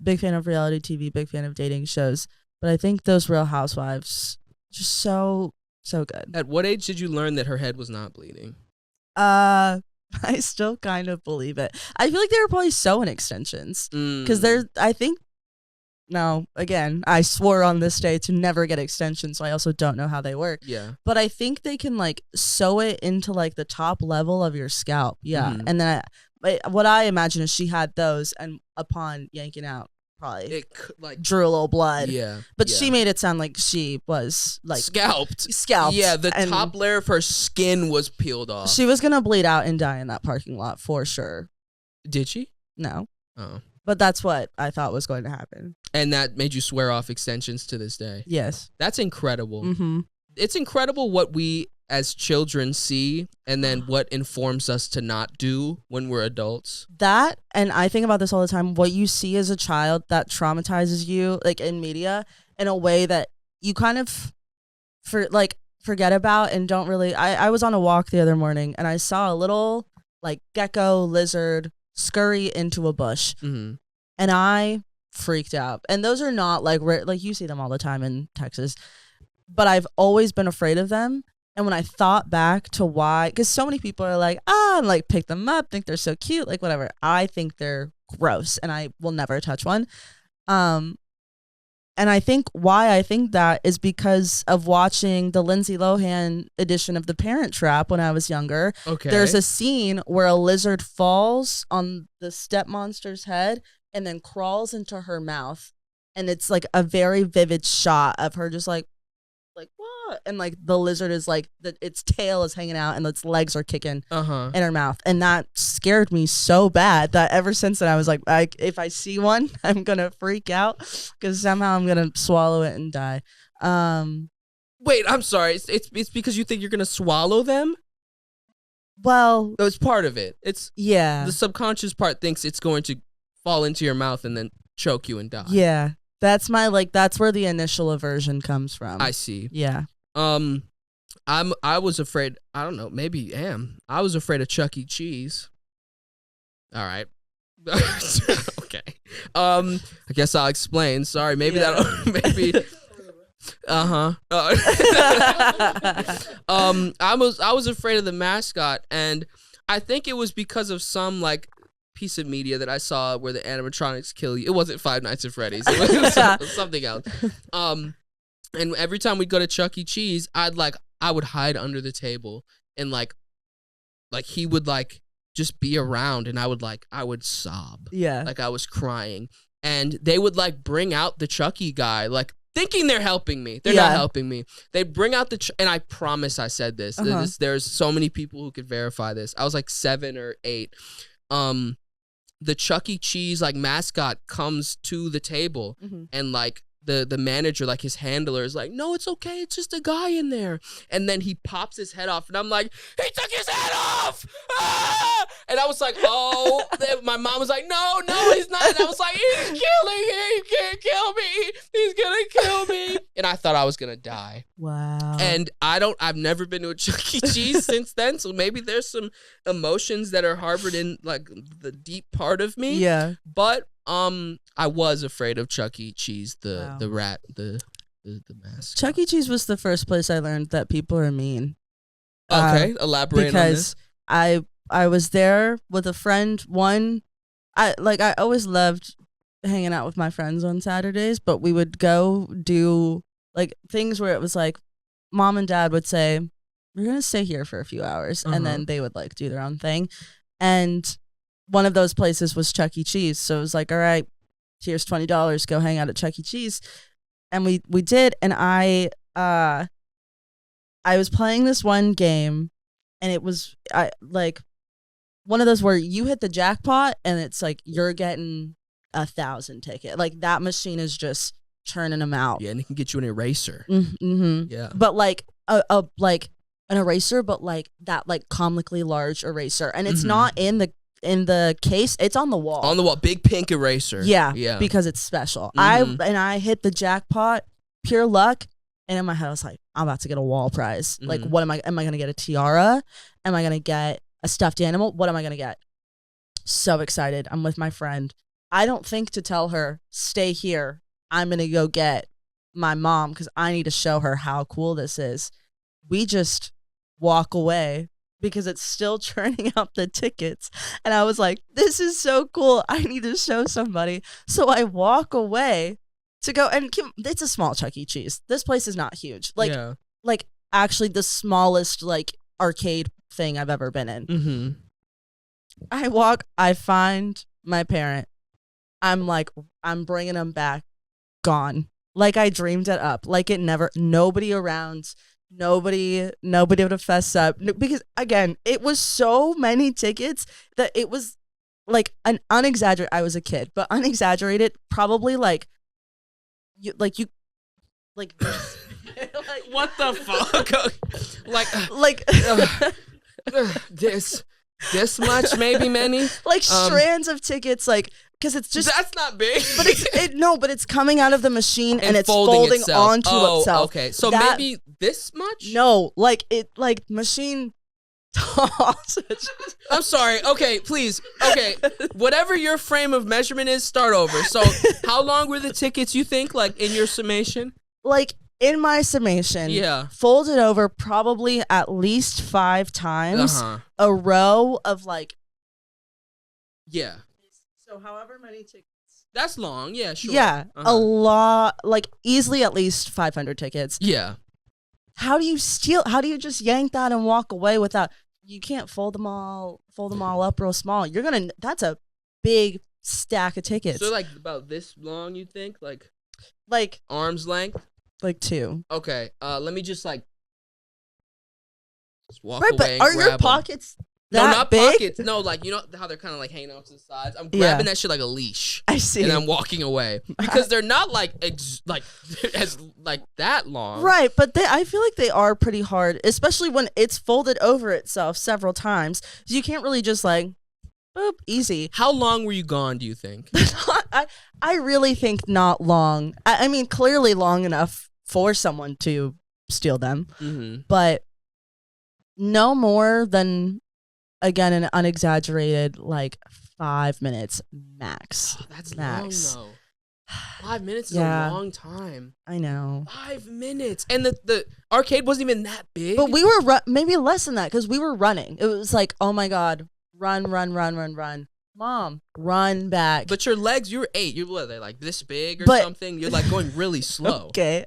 reality TV, big fan of dating shows. But I think those Real Housewives just so good. At what age did you learn that her head was not bleeding? I still kind of believe it. I feel like they were probably sewing extensions because again, I swore on this day to never get extensions, so I also don't know how they work. Yeah. But I think they can like sew it into like the top level of your scalp. Yeah. And then what I imagine is she had those, and upon yanking out, probably it like drew a little blood. Yeah. But she made it sound like she was like scalped. Yeah, the top layer of her skin was peeled off. She was gonna bleed out and die in that parking lot for sure. Did she? No. Oh. But that's what I thought was going to happen. And that made you swear off extensions to this day. Yes. That's incredible. It's incredible what we as children see and then what informs us to not do when we're adults. That, and I think about this all the time, what you see as a child that traumatizes you, like in media, in a way that you kind of forget about and don't really. I was on a walk the other morning and I saw a little like gecko lizard scurry into a bush, and I freaked out. And those are not like you see them all the time in Texas, but I've always been afraid of them. And when I thought back to why, because so many people are like, and like pick them up, think they're so cute, like whatever. I think they're gross and I will never touch one. And I think why I think that is because of watching the Lindsay Lohan edition of The Parent Trap when I was younger. Okay. There's a scene where a lizard falls on the step monster's head and then crawls into her mouth. And it's like a very vivid shot of her just like what? And like the lizard is like its tail is hanging out and its legs are kicking in her mouth. And that scared me so bad that ever since then I was like, if I see one, I'm gonna freak out because somehow I'm gonna swallow it and die. Wait, I'm sorry. It's because you think you're gonna swallow them? Well, it's part of it. The subconscious part thinks it's going to fall into your mouth and then choke you and die. Yeah. That's that's where the initial aversion comes from. I see. Yeah. I was afraid, I don't know, maybe am. I was afraid of Chuck E. Cheese. All right. Okay. I guess I'll explain. Sorry, maybe maybe I was afraid of the mascot, and I think it was because of some like piece of media that I saw where the animatronics kill you. It wasn't Five Nights at Freddy's. It was something else. And every time we'd go to Chuck E. Cheese, I would hide under the table and like like he would like just be around, and I would sob. Yeah. Like I was crying. And they would like bring out the Chucky guy, like thinking they're helping me. They're not helping me. They bring out and I promise I said this. There's so many people who could verify this. I was like 7 or 8. The Chuck E. Cheese like mascot comes to the table, and like the manager, like his handler, is like, no, it's okay, it's just a guy in there. And then he pops his head off, and I'm like, he took his head off! Ah! And I was like, oh. My mom was like, no, he's not. And I was like, he's killing me. He can't kill me. He's gonna kill me. And I thought I was gonna die. Wow. And I've never been to a Chuck E. Cheese since then, so maybe there's some emotions that are harbored in like the deep part of me. Yeah. But I was afraid of Chuck E. Cheese, the rat, the mask. Chuck E. Cheese was the first place I learned that people are mean. Okay, elaborate on this. Because I was there with a friend. I always loved hanging out with my friends on Saturdays, but we would go do like things where it was like mom and dad would say, we're gonna stay here for a few hours, and then they would like do their own thing. And one of those places was Chuck E. Cheese. So it was like, all right, here's $20, go hang out at Chuck E. Cheese. And we did, and I was playing this one game, and it was like one of those where you hit the jackpot and it's like you're getting 1,000 ticket. Like that machine is just churning them out. Yeah, and it can get you an eraser. Mm-hmm. Yeah. But like a like an eraser, but like that like comically large eraser. And it's not in the case, it's on the wall. On the wall, big pink eraser. Yeah. Because it's special. I hit the jackpot, pure luck, and in my head I was like, I'm about to get a wall prize. Like what am I gonna get a tiara? Am I gonna get a stuffed animal? What am I gonna get? So excited. I'm with my friend. I don't think to tell her, stay here. I'm gonna go get my mom because I need to show her how cool this is. We just walk away because it's still churning out the tickets. And I was like, this is so cool. I need to show somebody. So I walk away to go, and it's a small Chuck E. Cheese. This place is not huge. Like actually the smallest like arcade thing I've ever been in. I find my parent. I'm like, I'm bringing them back. Gone. Like I dreamed it up. Like it never, nobody around. Nobody would have fessed up because again, it was so many tickets that it was like an unexaggerated. I was a kid, but unexaggerated, probably like this. Like, what the fuck? like this much, maybe many, like strands of tickets, like. Because it's just that's not big, but it's coming out of the machine and it's folding onto itself. Okay, so maybe this much? No, like machine toss. I'm sorry. Okay, please. Okay, whatever your frame of measurement is, start over. So, how long were the tickets? You think, like in your summation? Like in my summation, folded over probably at least 5 times. A row of like. Yeah. So however many tickets. That's long, yeah, sure. Yeah, a lot, like easily at least 500 tickets. Yeah. How do you just yank that and walk away without, you can't fold them all up real small. That's a big stack of tickets. So like about this long, you think? Like arm's length? Like 2. Okay, let me just walk right, away but and are grab your pockets No, not big? pockets. No, like, you know how they're kind of like hanging out to the sides? I'm grabbing that shit like a leash. I see. And I'm walking away. Because they're not like as like that long. Right, but I feel like they are pretty hard, especially when it's folded over itself several times. So you can't really just like, boop, easy. How long were you gone, do you think? I really think not long. I mean, clearly long enough for someone to steal them. But no more than... Again, an unexaggerated, like 5 minutes max. Oh, that's max. long, though. 5 minutes is a long time. I know. 5 minutes. And the arcade wasn't even that big. But we were, maybe less than that, because we were running. It was like, oh my God, run. Mom, run back. But your legs, you were 8. You're what, they're like this big or something? You're like going really slow. Okay.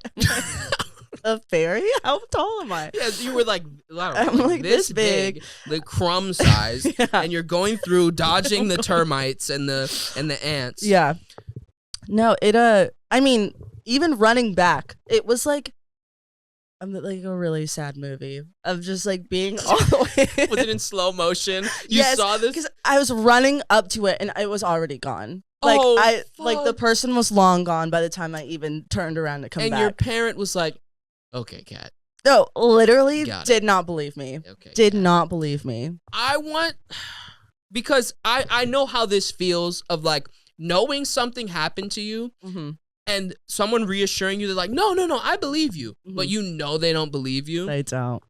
A fairy? How tall am I? Yeah, you were like, I don't I'm know, like this big, the crumb size, Yeah. and you're going through dodging the termites and the ants. Yeah. No, I mean, even running back, it was like like a really sad movie of just like being all the way. Was it in slow motion? You Yes, saw this? because I was running up to it and it was already gone. Like like the person was long gone by the time I even turned around to come back. And your parent was like, "Okay, Cat." No, literally Got did not believe me. Okay, Did Cat. not believe me. Because I know how this feels of like knowing something happened to you. Mm-hmm. And someone reassuring you, they're like, no, I believe you. Mhm. But you know they don't believe you. They don't.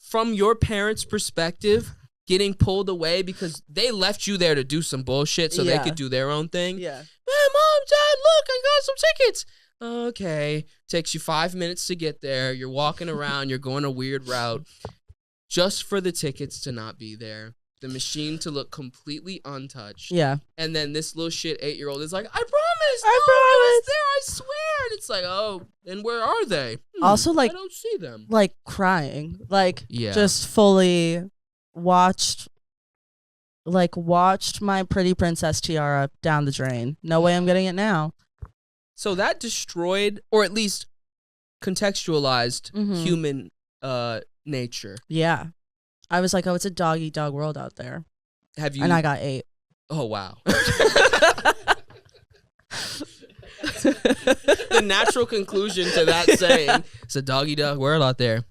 From your parents' perspective, getting pulled away because they left you there to do some bullshit so they could do their own thing. Yeah. Hey, Mom, Dad, look, I got some tickets. Okay. Takes you 5 minutes to get there. You're walking around. You're going a weird route just for the tickets to not be there. The machine to look completely untouched. Yeah. And then this little shit 8-year-old is like, I promise. I I was promise. there, I swear. And it's like, oh, and where are they? Also, like, I don't see them. Like crying. Like Yeah. just fully watched my pretty princess tiara down the drain. No way I'm getting it now. So that destroyed, or at least contextualized, Mhm. human nature. Yeah. I was like, oh, it's a dog-eat-dog world out there. Have you? And I got 8. Oh, wow. The natural conclusion to that saying, it's a dog-eat-dog world out there.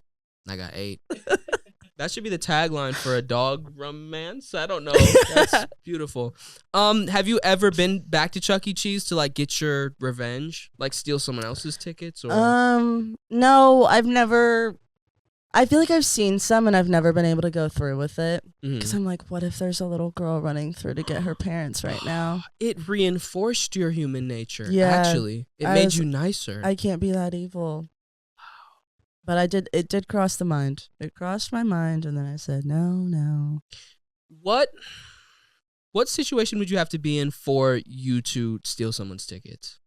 I got 8. That should be the tagline for a dog romance. I don't know. That's beautiful. Have you ever been back to Chuck E. Cheese to like get your revenge, like steal someone else's tickets? Or No, I've never. I feel like I've seen some and I've never been able to go through with it because I'm like, what if there's a little girl running through to get her parents right now? It reinforced your human nature. Yeah, Actually, it made you nicer. I can't be that evil. But it did cross the mind. It crossed my mind, and then I said, no. What situation would you have to be in for you to steal someone's tickets?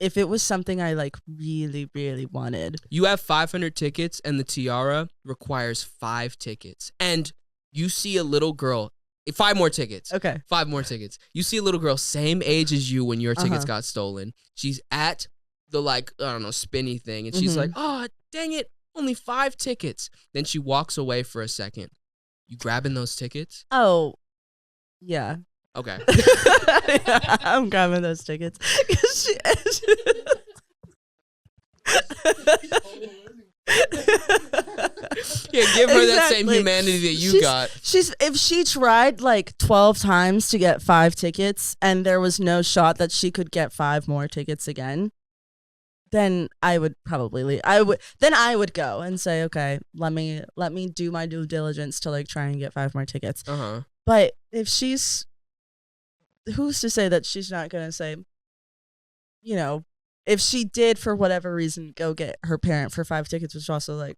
If it was something I like really, really wanted. You have 500 tickets, and the tiara requires 5 tickets. And you see a little girl, 5 more tickets. Okay. 5 more tickets. You see a little girl, same age as you when your tickets got stolen. She's at the like, I don't know, spinny thing. And she's like, oh, dang it. Only 5 tickets. Then she walks away for a second. You grabbing those tickets? Oh, yeah. Okay. Yeah, I'm grabbing those tickets. Yeah, give her that same humanity that you got. If she tried like 12 times to get 5 tickets and there was no shot that she could get 5 more tickets again, then I would probably leave. I would go and say, okay, let me do my due diligence to like try and get 5 more tickets. But if who's to say that she's not gonna say, you know, if she did for whatever reason go get her parent for 5 tickets, which also like,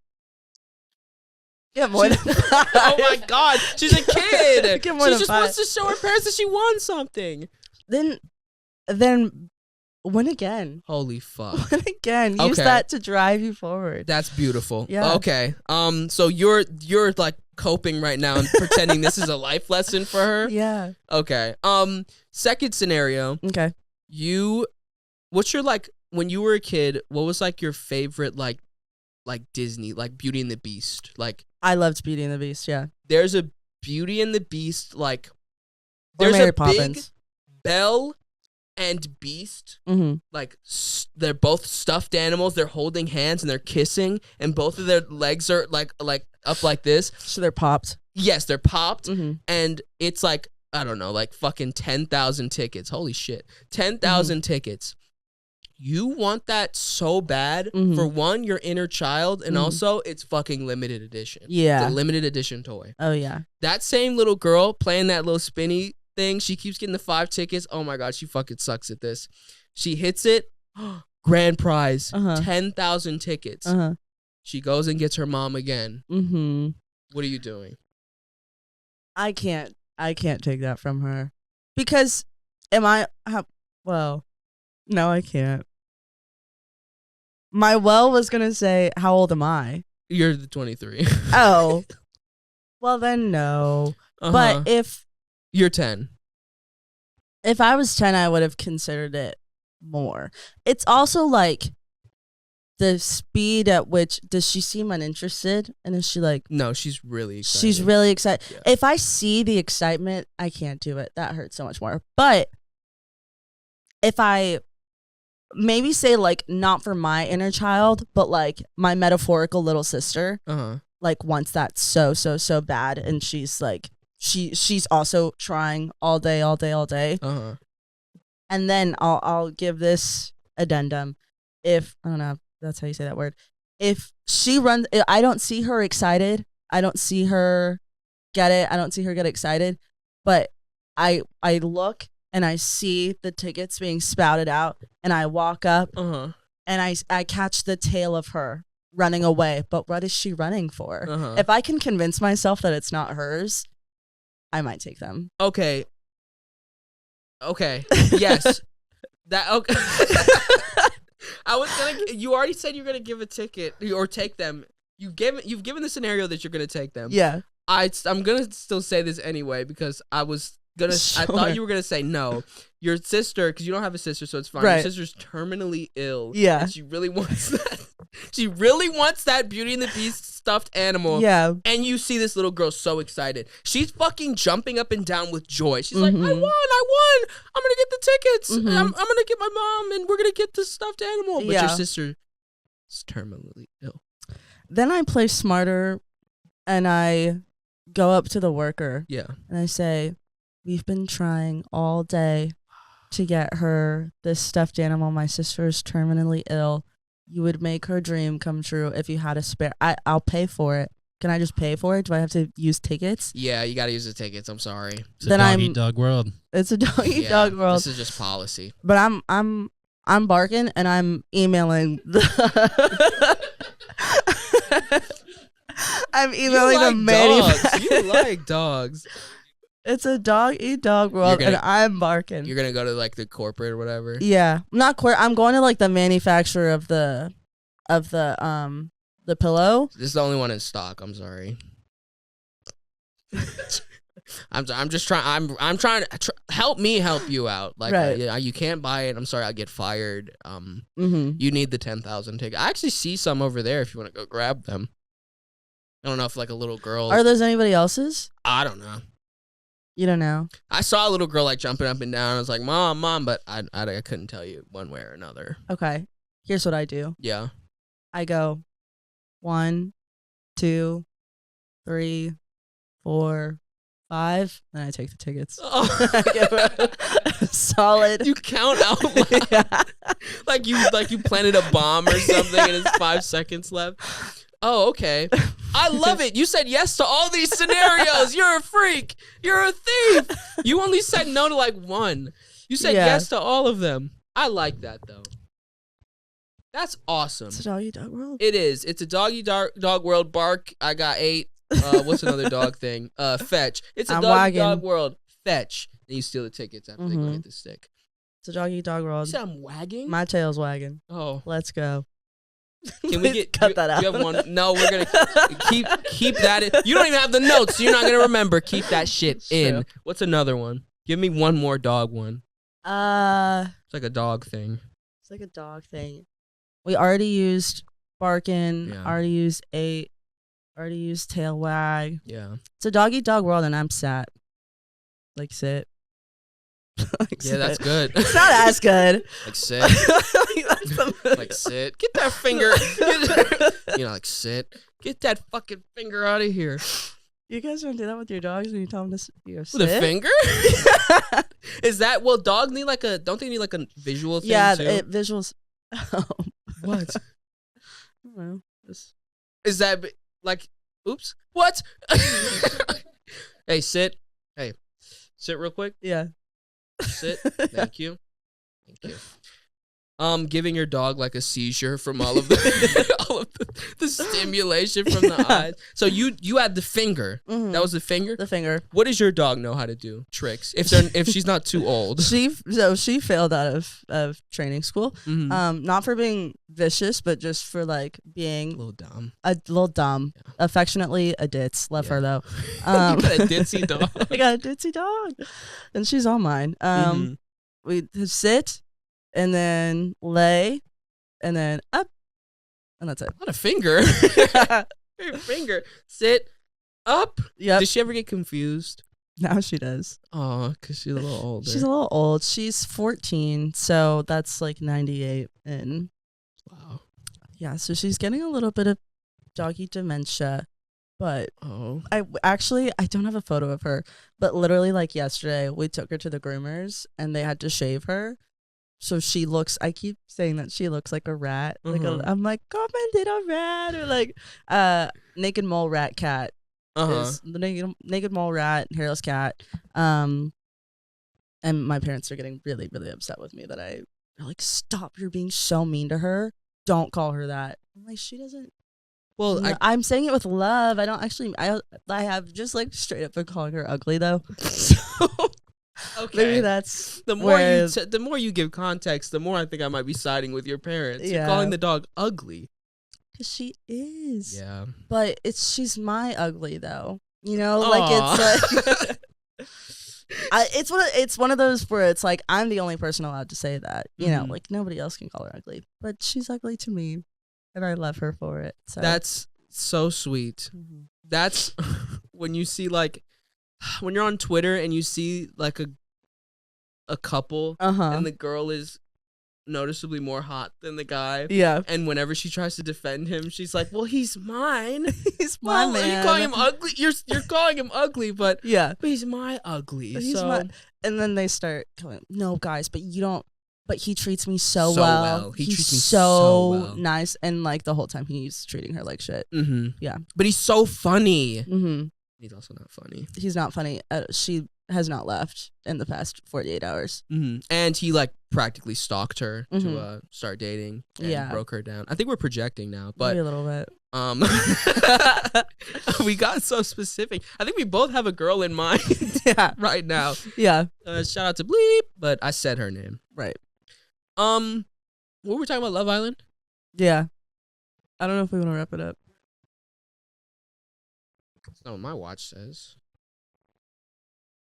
get more than 5. Oh my God, she's a kid. Get more She than just 5. wants to show her parents that she won something. Then win again. Holy fuck. Win again. Use that to drive you forward. That's beautiful. Yeah. Okay. So you're like coping right now and pretending this is a life lesson for her. Yeah. Okay. Second scenario. Okay. What's your like when you were a kid? What was like your favorite like Disney, like Beauty and the Beast? Like I loved Beauty and the Beast. Yeah. there's a Beauty and the Beast like Or there's Mary a Poppins. big Belle and Beast. Mm-hmm. Like they're both stuffed animals. They're holding hands and they're kissing, and both of their legs are like up like this. So they're popped. Yes, they're popped, Mm-hmm. and it's like I don't know, like fucking 10,000 tickets. Holy shit, 10,000 tickets. You want that so bad. For one, your inner child, and also it's fucking limited edition. Yeah. It's a limited edition toy. Oh yeah. That same little girl playing that little spinny thing, she keeps getting the 5 tickets. Oh my God, she fucking sucks at this. She hits it, grand prize, 10,000 tickets. She goes and gets her mom again. Mm-hmm. What are you doing? I can't take that from her because well, No, I can't. My was going to say, how old am I? You're the 23. Oh. Well, then no. But if you're 10. If I was 10, I would have considered it more. It's also like the speed at which does she seem uninterested, and is she like? No, she's really excited. She's really excited. Yeah. If I see the excitement, I can't do it. That hurts so much more. But if I maybe say like not for my inner child, but like my metaphorical little sister, like wants that so bad, and she's like she's also trying all day. And then I'll give this addendum. If I don't know if that's how you say that word. If she runs, I don't see her excited. I don't see her get it. I don't see her get excited. But I look and I see the tickets being spouted out, and I walk up and I catch the tail of her running away. But what is she running for? If I can convince myself that it's not hers, I might take them. Okay. Yes. That okay. I was gonna. You already said you're gonna give a ticket or take them. You've given the scenario that you're gonna take them. Yeah. I'm gonna still say this anyway because I thought you were gonna say no. Your sister, because you don't have a sister, so it's fine. Right. Your sister's terminally ill. Yeah. And she really wants that. She really wants that Beauty and the Beast stuffed animal. Yeah. And you see this little girl so excited. She's fucking jumping up and down with joy. She's like, I won. I'm gonna get the tickets. I'm gonna get my mom, and we're gonna get the stuffed animal. But your sister is terminally ill. Then I play smarter, and I go up to the worker. Yeah. And I say, we've been trying all day to get her this stuffed animal. My sister is terminally ill. You would make her dream come true if you had a spare. I'll pay for it. Can I just pay for it? Do I have to use tickets? Yeah, you got to use the tickets. I'm sorry. It's a dog-eat-dog world. It's a dog-eat-dog world. This is just policy. But I'm barking, and I'm emailing the I'm emailing the manufacturer. You like dogs. It's a dog-eat-dog world, and I'm barking. You're gonna go to like the corporate or whatever. Yeah, not corporate. I'm going to like the manufacturer of the pillow. This is the only one in stock. I'm sorry. I'm just trying. I'm trying to help me help you out. Like, right. You can't buy it. I'm sorry. I'll get fired. You need the 10,000 ticket. I actually see some over there if you want to go grab them. I don't know if like a little girl. Are those anybody else's? I don't know. You don't know. I saw a little girl like jumping up and down. I was like, Mom, but I couldn't tell you one way or another. Okay. Here's what I do. Yeah. I go 1, 2, 3, 4, 5, and I take the tickets. Oh. I give a solid. You count out loud. Yeah. like you planted a bomb or something and it's 5 seconds left. Oh, okay. I love it. You said yes to all these scenarios. You're a freak. You're a thief. You only said no to like one. You said yes to all of them. I like that though. That's awesome. It's a dog-eat-dog world. It is. It's a dog world. Bark. I got 8. What's another dog thing? Fetch. It's a dog world. Fetch. And you steal the tickets after they go hit the stick. It's a dog-eat-dog world. You said I'm wagging? My tail's wagging. Oh. Let's go. Can we cut that out? You have one? No, we're gonna keep that in. You don't even have the notes, so you're not gonna remember. Keep that shit in. True. What's another one? Give me one more dog one. It's like a dog thing. It's like a dog thing. We already used barking. Yeah. Already used 8. Already used tail wag. Yeah. It's a dog-eat-dog world, and I'm sat. Like sit. Yeah, that's good. It's not as good. Like sit. Like sit. Get that finger. Like sit. Get that fucking finger out of here. You guys don't do that with your dogs when you tell them to sit? With a finger? Is that, well, dogs need like don't they need like a visual thing too? Yeah, visuals. Oh. What? I don't know. Is that like, oops, what? Hey, sit. Hey, sit real quick. Yeah. Sit. Thank you. Thank you. Giving your dog like a seizure from all of the the stimulation from the eyes. So you had the finger. Mhm. That was the finger. The finger. What does your dog know how to do? Tricks. If she's not too old. She failed out of training school. Mhm. Not for being vicious, but just for like A being little dumb. a little dumb. Affectionately a ditz. Love her though. You got a ditzy dog. I got a ditzy dog, and she's all mine. Mhm. We sit, and then lay, and then up, and that's it. Not a finger. Your finger. Sit up. Yep. Did she ever get confused? Now she does. Oh, because she's a little older. She's a little old. She's 14, so that's like 98, and Wow. yeah, so she's getting a little bit of doggy dementia. But Oh. I don't have a photo of her, but literally like yesterday we took her to the groomers and they had to shave her. So she looks, I keep saying that she looks like a rat. I'm like, oh, my little rat. Or like naked mole rat cat. Is the naked mole rat, hairless cat. And my parents are getting really, really upset with me that they're like, stop, you're being so mean to her. Don't call her that. I'm like, she doesn't. Well, No, I'm saying it with love. I don't actually. I have just like straight up been calling her ugly though. So okay. maybe that's The more the more you give context, the more I think I might be siding with your parents. You're Yeah. calling the dog ugly. because she is. Yeah. But she's my ugly though. You know, like it's like it's one of those where it's like I'm the only person allowed to say that. You know, Mhm. like nobody else can call her ugly, but she's ugly to me, and I love her for it. So That's so sweet. Mhm. That's when you see like when you're on Twitter and you see like a couple and the girl is noticeably more hot than the guy. Yeah, And whenever she tries to defend him, she's like, "Well, he's mine. he's my Well, man. you calling him ugly? You're calling him ugly, but Yeah. he's my ugly." He's so my- And then they start going, no, guys, but you don't. But he treats me so So well. well. He He's treats me so so well. nice, and like the whole time he's treating her like shit. Yeah. But he's so funny. Mm-hmm. He's also not funny. He's not funny. She has not left in the past 48 hours. And he like practically stalked her to Mhm. start dating. And Yeah. broke her down. I think we're projecting now, but Maybe a little bit. we got so specific. I think we both have a girl in mind Yeah. right now. Yeah. Shout out to Bleep, but I said her name. Right. What were we talking about? Love Island? Yeah. I don't know if we want to wrap it up. That's not what my watch says.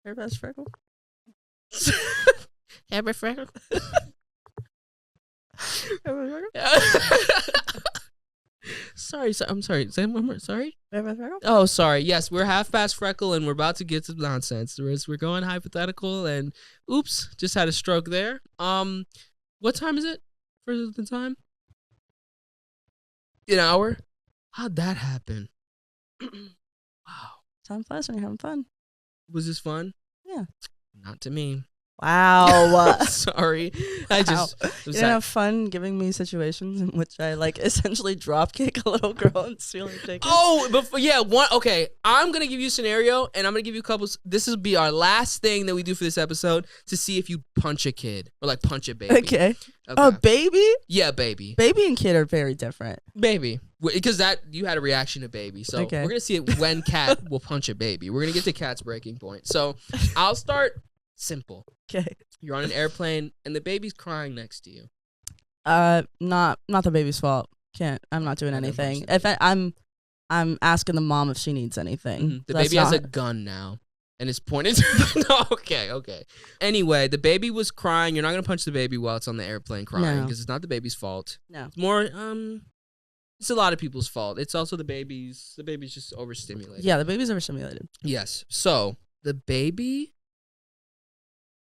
Hair best freckle. Ever freckle? Sorry, I'm sorry. Say one more. Sorry. Hair best freckle. Oh, sorry. Yes, we're half past freckle, and we're about to get some nonsense. We're going hypothetical, and oops, just had a stroke there. What time is it for the time? An hour. How'd that happen? Wow. Time flies when you're having fun. Was this fun? Yeah. Not to me. Wow. Sorry. I just You was didn't have fun giving me situations in which I like essentially drop kick a little girl and steal her tickets. Oh, but yeah, one. Okay, I'm gonna give you a scenario, and I'm gonna give you a couple. This will be our last thing that we do for this episode to see if you punch a kid or like punch a baby. Okay. Oh, baby? Yeah, baby. Baby and kid are very different. Baby. Because that you had a reaction to baby. So Okay. we're gonna see it when Cat will punch a baby. We're gonna get to Cat's breaking point. So I'll start simple. Okay. You're on an airplane and the baby's crying next to you. Not the baby's fault. I'm not doing I didn't anything. punch the I'm asking the mom if she needs anything. The That's baby has a not- gun now. And it's pointed to no, okay. Anyway, the baby was crying. You're not gonna punch the baby while it's on the airplane crying No. because it's not the baby's fault. No. It's more it's a lot of people's fault. It's also the baby's just overstimulated. Yeah, the baby's overstimulated. Yes. So the baby.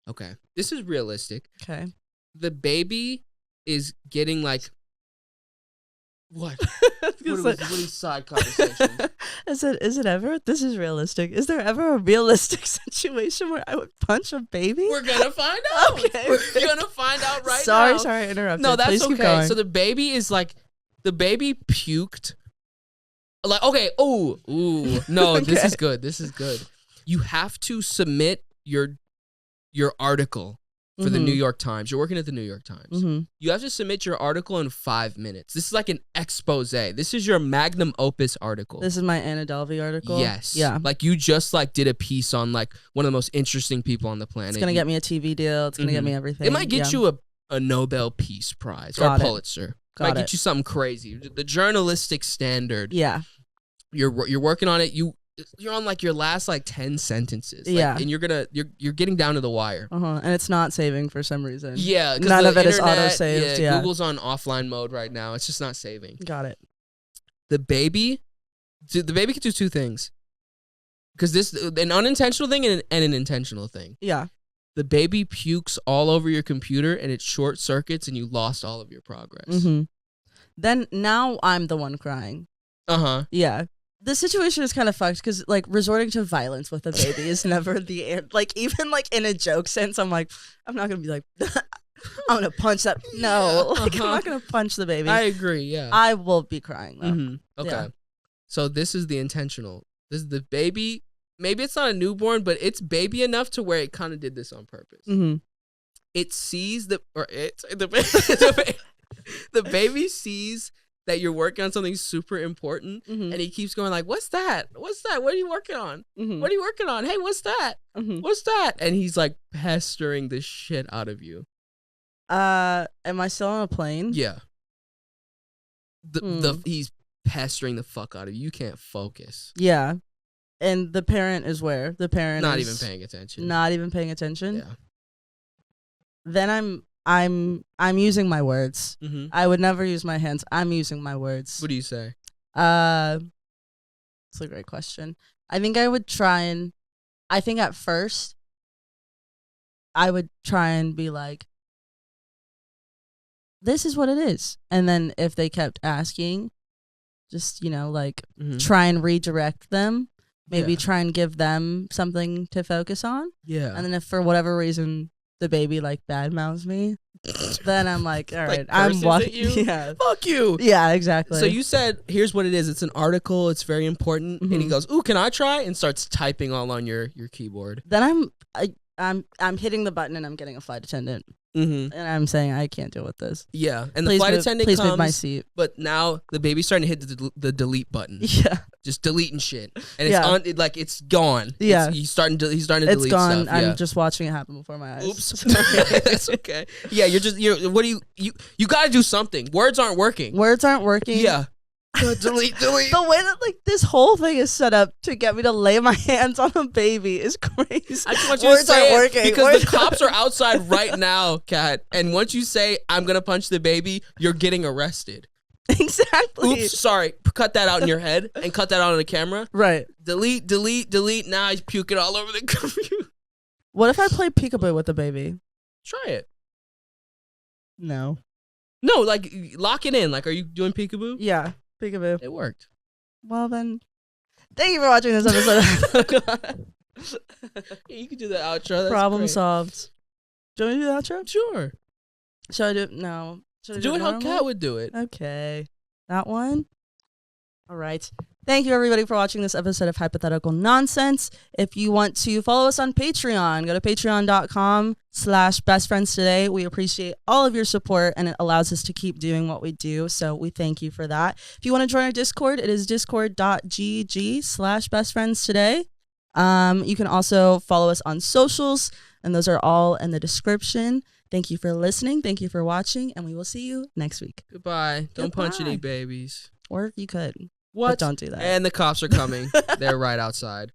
Okay, this is realistic. Okay. The baby is getting like. What? What are these side conversations? Is it ever? This is realistic. Is there ever a realistic situation where I would punch a baby? We're gonna find out. Okay. We're gonna find out right sorry, now. Sorry, I interrupted. No, that's Please keep okay. going. So the baby is like, the baby puked. Like, okay, ooh, no, this Okay. is good. This is good. You have to submit your article for the New York Times. You're working at the New York Times. Mm-hmm. You have to submit your article in 5 minutes. This is like an expose. This is your magnum opus article. This is my Anna Delvey article. Yes. Yeah. Like you just like did a piece on like one of the most interesting people on the planet. It's gonna get me a TV deal. It's gonna get me everything. It might get you a Nobel Peace Prize or a Pulitzer. Might get you something crazy. The journalistic standard. Yeah. You're working on it. You're on like your last like 10 sentences. Like, yeah. And you're getting down to the wire. And it's not saving for some reason. Yeah. None of it is auto saved. Yeah. Google's on offline mode right now. It's just not saving. Got it. The baby can do two things. Because this an unintentional thing and an intentional thing. Yeah. The baby pukes all over your computer and it short circuits and you lost all of your progress. Then now I'm the one crying. Yeah. The situation is kind of fucked because like resorting to violence with a baby is never the end. Like even like in a joke sense, I'm like, I'm not gonna be like, I'm gonna punch that. No, like I'm not gonna punch the baby. I agree. Yeah, I will be crying though. Okay, Yeah. So this is the intentional. This is the baby. Maybe it's not a newborn, but it's baby enough to where it kind of did this on purpose. It sees the baby sees that you're working on something super important, and he keeps going like, "What's that? What's that? What are you working on? What are you working on? Hey, what's that? What's that?" And he's like pestering the shit out of you. Am I still on a plane? Yeah. He's pestering the fuck out of you. You can't focus. Yeah. And the parent is where? The parent not is even paying attention. Not even paying attention? Yeah. Then I'm using my words. I would never use my hands. I'm using my words. What do you say? It's a great question. I think I would try and I think at first I would try and be like, this is what it is. And then if they kept asking, just, like try and redirect them. Maybe try and give them something to focus on. Yeah. And then if for whatever reason the baby like bad mouths me, then I'm like, all right, like I'm watching you. Yeah. Fuck you. Yeah, exactly. So you said, here's what it is. It's an article. It's very important. And he goes, "Ooh, can I try?" And starts typing all on your keyboard. Then I'm hitting the button and I'm getting a flight attendant. And I'm saying I can't deal with this. Yeah, and the flight attendant please comes, move my seat. But now the baby's starting to hit the delete button. Yeah, just deleting shit, and it's like it's gone. Yeah, he's starting to delete it's gone. Stuff. Yeah. I'm just watching it happen before my eyes. Oops, that's okay. Yeah, what do you got to do something. Words aren't working. Yeah. delete. The way that like this whole thing is set up to get me to lay my hands on a baby is crazy. I just want you Words to say aren't working because the cops are outside right now, Kat. And once you say I'm gonna punch the baby, you're getting arrested. Exactly. Oops, sorry. Cut that out in your head and cut that out on the camera. Right. Delete. Now he's puking all over the computer. What if I play peekaboo with the baby? Try it. No, like lock it in. Like, are you doing peekaboo? Yeah. Peekaboo. It worked. Well then, thank you for watching this episode. You can do the outro. That's Problem great. solved. Do you want me to do the outro? Sure. Should I do it? No. Should I Do it how normal? Kat would do it. Okay. That one? All right. Thank you, everybody, for watching this episode of Hypothetical Nonsense. If you want to follow us on Patreon, go to patreon.com/bestfriendstoday. We appreciate all of your support, and it allows us to keep doing what we do, so we thank you for that. If you want to join our Discord, it is discord.gg/bestfriendstoday. You can also follow us on socials, and those are all in the description. Thank you for listening. Thank you for watching, and we will see you next week. Goodbye. Don't punch any babies. Or you could. What? But don't do that. And the cops are coming. They're right outside.